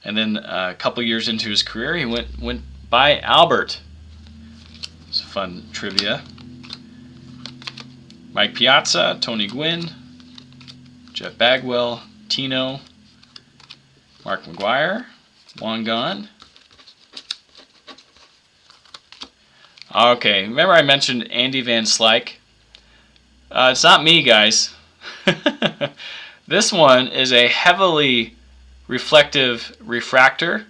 And then a couple years into his career, he went by Albert. It's fun trivia. Mike Piazza, Tony Gwynn, Jeff Bagwell, Tino, Mark McGuire, Juan Gon. Okay, remember I mentioned Andy Van Slyke? It's not me, guys. This one is a heavily reflective refractor,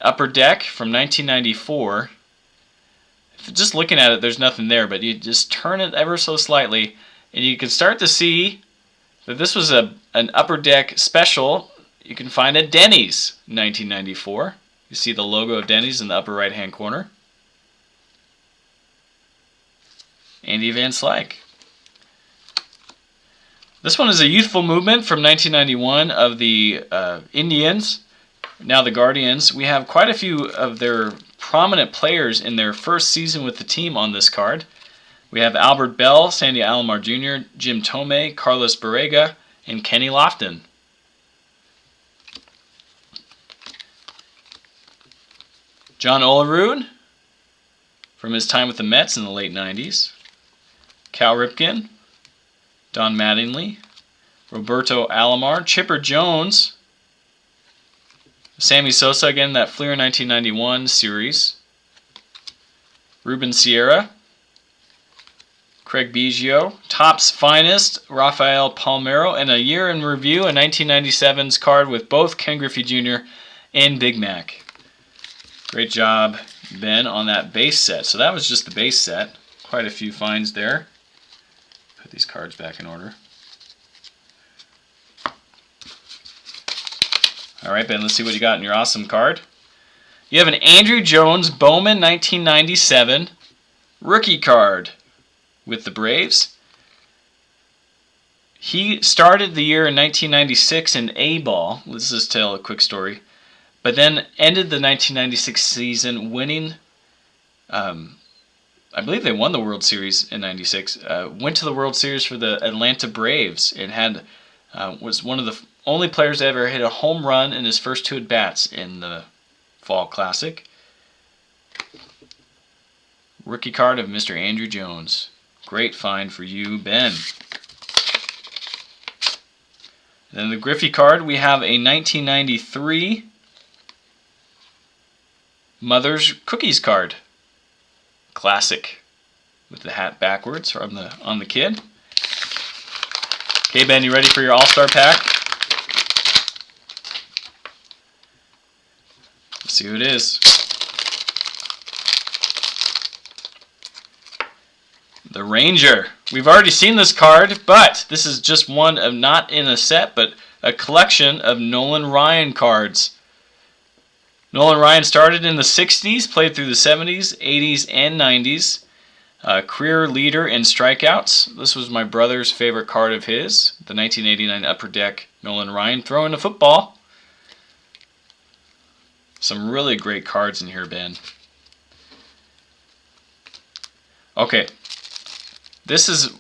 upper deck from 1994. Just looking at it, there's nothing there, but you just turn it ever so slightly, and you can start to see that this was an upper deck special. You can find at Denny's 1994. You see the logo of Denny's in the upper right-hand corner. Andy Van Slyke. This one is a youthful movement from 1991 of the Indians, now the Guardians. We have quite a few of their prominent players in their first season with the team on this card. We have Albert Bell, Sandy Alomar Jr., Jim Tomei, Carlos Barrega, and Kenny Lofton. John Olerud, from his time with the Mets in the late 90s. Cal Ripken, Don Mattingly, Roberto Alomar, Chipper Jones, Sammy Sosa, again, that Fleer 1991 series. Ruben Sierra, Craig Biggio, Topps Finest, Rafael Palmeiro, and a year in review, a 1997's card with both Ken Griffey Jr. and Big Mac. Great job, Ben, on that base set. So that was just the base set. Quite a few finds there. Put these cards back in order. All right, Ben, let's see what you got in your awesome card. You have an Andrew Jones Bowman 1997 rookie card with the Braves. He started the year in 1996 in A-ball. Let's just tell a quick story. But then ended the 1996 season winning, I believe they won the World Series in 96, went to the World Series for the Atlanta Braves and had was one of the only players to ever hit a home run in his first 2 at-bats in the Fall Classic. Rookie card of Mr. Andrew Jones. Great find for you, Ben. And then the Griffey card, we have a 1993 Mother's Cookies card. Classic. With the hat backwards on the kid. Okay, Ben, you ready for your All-Star pack? Let's see who it is. The Ranger. We've already seen this card, but this is just one of, not in a set, but a collection of Nolan Ryan cards. Nolan Ryan started in the 60s, played through the 70s, 80s, and 90s. Career leader in strikeouts. This was my brother's favorite card of his. The 1989 Upper Deck Nolan Ryan throwing a football. Some really great cards in here, Ben. Okay. This is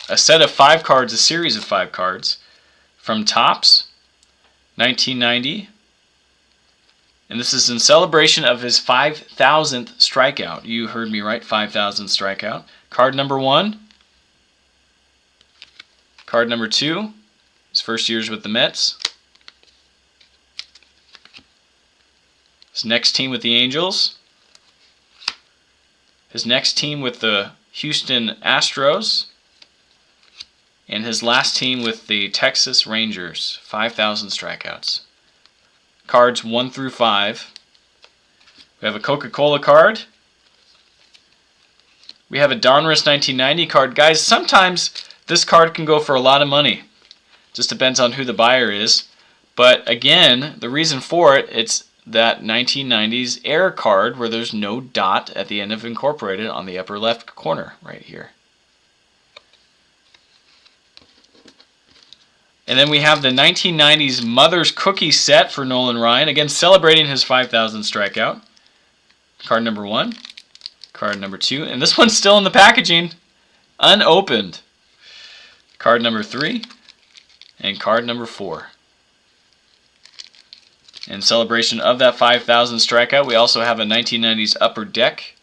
a set of 5 cards, a series of 5 cards from Topps, 1990. And this is in celebration of his 5,000th strikeout. You heard me right, 5,000th strikeout. Card number 1. Card number 2. His first years with the Mets. His next team with the Angels. His next team with the Houston Astros. And his last team with the Texas Rangers. 5,000 strikeouts. Cards 1 through 5. We have a Coca-Cola card. We have a Donruss 1990 card. Guys, sometimes this card can go for a lot of money. Just depends on who the buyer is. But again, the reason for it, it's that 1990s Air card where there's no dot at the end of Incorporated on the upper left corner right here. And then we have the 1990s Mother's Cookie set for Nolan Ryan. Again, celebrating his 5,000 strikeout. Card number 1. Card number 2. And this one's still in the packaging. Unopened. Card number 3. And card number 4. In celebration of that 5,000 strikeout, we also have a 1990s Upper Deck.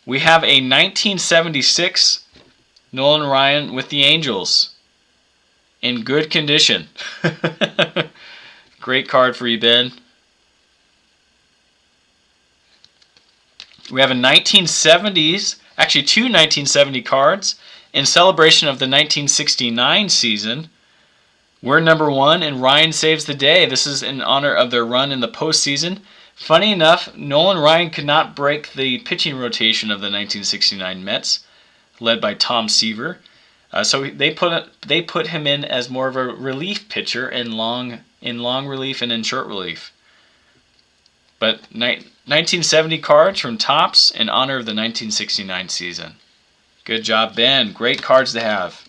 We have a 1976 Nolan Ryan with the Angels in good condition. Great card for you, Ben. We have a 1970s, actually 2 1970 cards, in celebration of the 1969 season. We're number 1, and Ryan saves the day. This is in honor of their run in the postseason. Funny enough, Nolan Ryan could not break the pitching rotation of the 1969 Mets, led by Tom Seaver. So they put him in as more of a relief pitcher in long relief and in short relief. But 1970 cards from Topps in honor of the 1969 season. Good job, Ben. Great cards to have.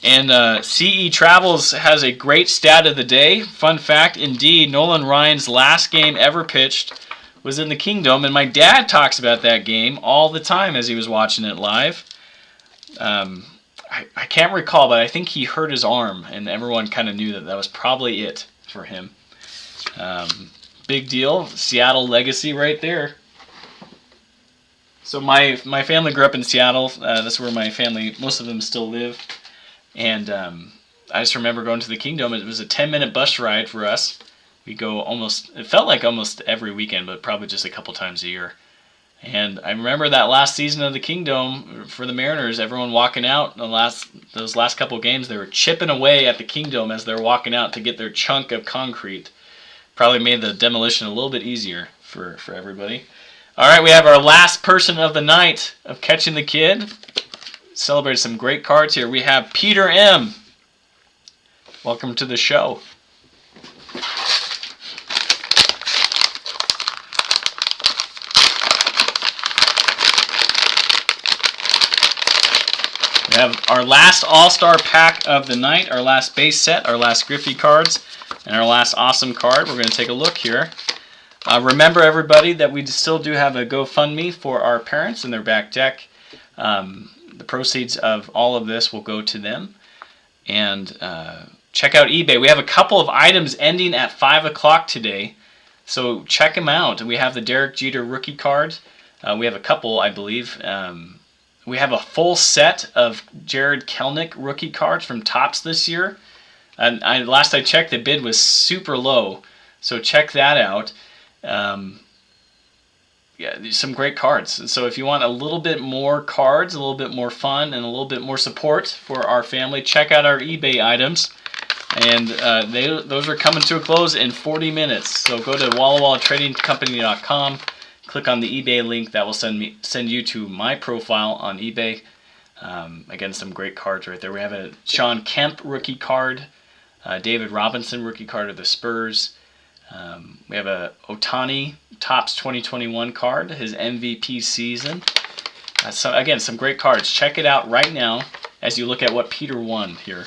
And CE Travels has a great stat of the day. Fun fact, indeed, Nolan Ryan's last game ever pitched was in the Kingdom, and my dad talks about that game all the time as he was watching it live. I can't recall, but I think he hurt his arm, and everyone kind of knew that was probably it for him. Big deal. Seattle legacy right there. So my family grew up in Seattle. That's where my family, most of them still live. And I just remember going to the Kingdom. It was a 10-minute bus ride for us. We go it felt like almost every weekend, but probably just a couple times a year. And I remember that last season of the Kingdom for the Mariners, everyone walking out, those last couple games, they were chipping away at the Kingdom as they're walking out to get their chunk of concrete. Probably made the demolition a little bit easier for everybody. All right, we have our last person of the night of Catching the Kid. Celebrated some great cards here. We have Peter M. Welcome to the show. We have our last All-Star pack of the night, our last base set, our last Griffey cards, and our last awesome card. We're going to take a look here. Remember, everybody, that we still do have a GoFundMe for our parents and their back deck. The proceeds of all of this will go to them. And check out eBay. We have a couple of items ending at 5 o'clock today, so check them out. We have the Derek Jeter rookie card. We have a couple, I believe. We have a full set of Jared Kelenic rookie cards from Topps this year. And last I checked, the bid was super low, so check that out. Yeah, some great cards. So if you want a little bit more cards, a little bit more fun, and a little bit more support for our family, check out our eBay items. And those are coming to a close in 40 minutes. So go to WallaWallaTradingCompany.com. Click on the eBay link. That will send you to my profile on eBay. Again, some great cards right there. We have a Sean Kemp rookie card, David Robinson rookie card of the Spurs. We have a Ohtani Topps 2021 card, his MVP season. So again, some great cards. Check it out right now as you look at what Peter won here.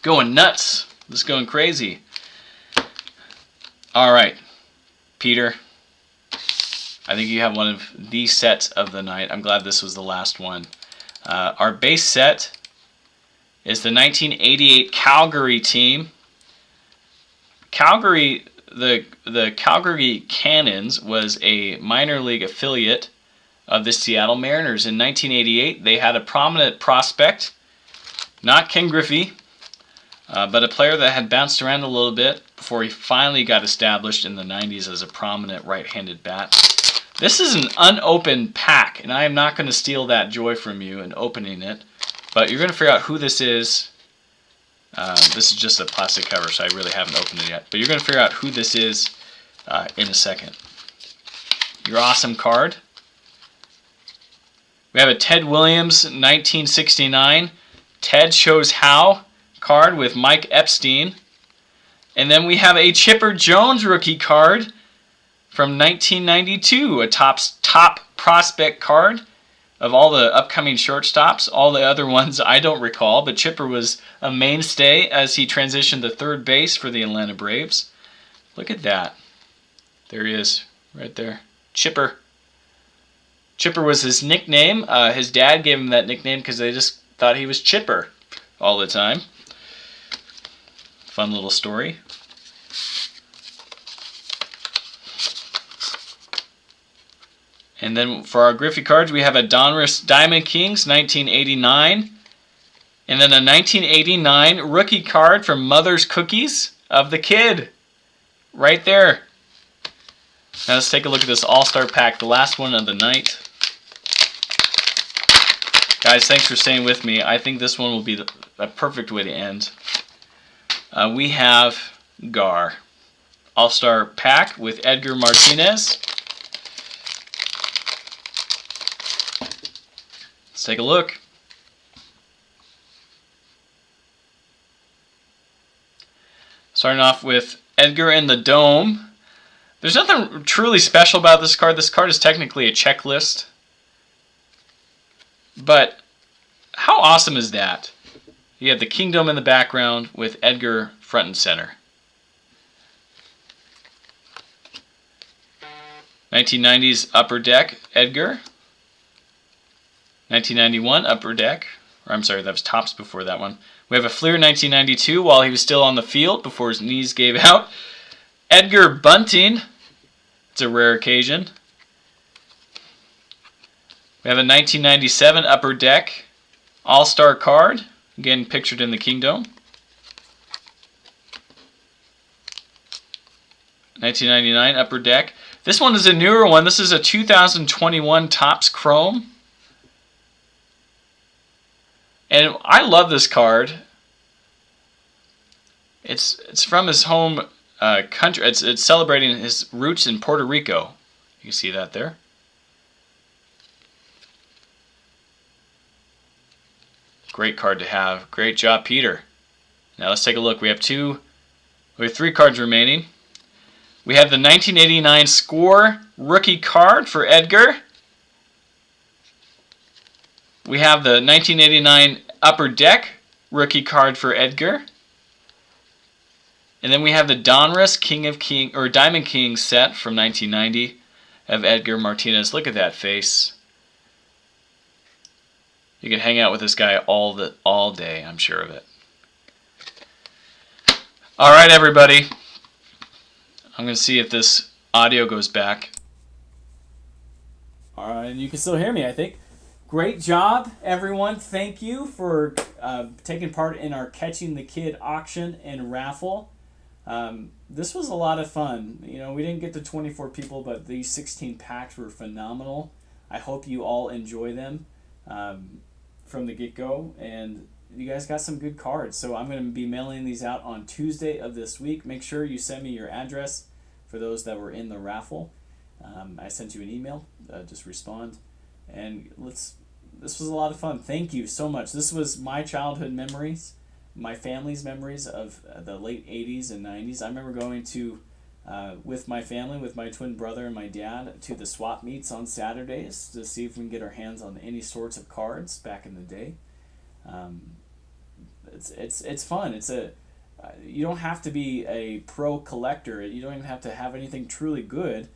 Going nuts. Just going crazy. All right, Peter. I think you have one of the sets of the night. I'm glad this was the last one. Our base set is the 1988 Calgary team. Calgary, the Calgary Cannons was a minor league affiliate of the Seattle Mariners. In 1988, they had a prominent prospect, not Ken Griffey, but a player that had bounced around a little bit before he finally got established in the 90s as a prominent right-handed bat. This is an unopened pack, and I am not going to steal that joy from you in opening it, but you're going to figure out who this is. This is just a plastic cover, so I really haven't opened it yet, but you're going to figure out who this is in a second. Your awesome card. We have a Ted Williams 1969 Ted Shows How card with Mike Epstein. And then we have a Chipper Jones rookie card from 1992, a top prospect card of all the upcoming shortstops. All the other ones I don't recall, but Chipper was a mainstay as he transitioned to third base for the Atlanta Braves. Look at that. There he is, right there. Chipper. Chipper was his nickname. His dad gave him that nickname because they just thought he was Chipper all the time. Fun little story. And then for our Griffey cards, we have a Donruss Diamond Kings 1989. And then a 1989 rookie card from Mother's Cookies of the Kid. Right there. Now let's take a look at this All-Star Pack, the last one of the night. Guys, thanks for staying with me. I think this one will be a perfect way to end. We have Gar. All-Star Pack with Edgar Martinez. Let's take a look. Starting off with Edgar in the Dome. There's nothing truly special about this card. This card is technically a checklist. But how awesome is that? You have the Kingdom in the background with Edgar front and center. 1990s Upper Deck, Edgar. 1991 Upper Deck. Or I'm sorry, that was Topps before that one. We have a Fleer 1992 while he was still on the field before his knees gave out. Edgar Bunting. It's a rare occasion. We have a 1997 Upper Deck All-Star card. Again, pictured in the Kingdom. 1999 Upper Deck. This one is a newer one. This is a 2021 Topps Chrome. And I love this card. It's from his home country. It's celebrating his roots in Puerto Rico. You can see that there. Great card to have. Great job, Peter. Now let's take a look. We have 3 cards remaining. We have the 1989 Score rookie card for Edgar. We have the 1989 Upper Deck rookie card for Edgar. And then we have the Donruss Diamond King set from 1990 of Edgar Martinez. Look at that face. You can hang out with this guy all day, I'm sure of it. All right, everybody. I'm going to see if this audio goes back. All right, and you can still hear me, I think. Great job, everyone. Thank you for taking part in our Catching the Kid auction and raffle. This was a lot of fun. You know, we didn't get to 24 people, but these 16 packs were phenomenal. I hope you all enjoy them from the get-go, and you guys got some good cards. So I'm going to be mailing these out on Tuesday of this week. Make sure you send me your address for those that were in the raffle. I sent you an email. Just respond. And this was a lot of fun. Thank you so much. This was my childhood memories, my family's memories of the late 80s and 90s. I remember going to, with my family, with my twin brother and my dad, to the swap meets on Saturdays to see if we can get our hands on any sorts of cards back in the day. It's fun. You don't have to be a pro collector. You don't even have to have anything truly good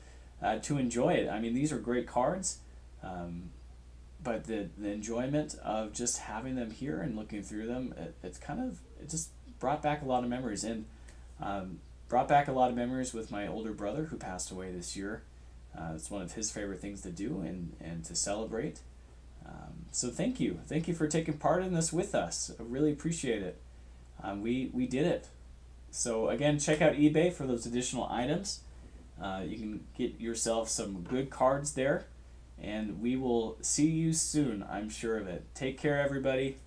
to enjoy it. I mean, these are great cards. But the enjoyment of just having them here and looking through them, it just brought back a lot of memories, and brought back a lot of memories with my older brother who passed away this year. It's one of his favorite things to do and to celebrate. So thank you for taking part in this with us. I really appreciate it. We did it. So again, check out eBay for those additional items. You can get yourself some good cards there. And we will see you soon, I'm sure of it. Take care, everybody.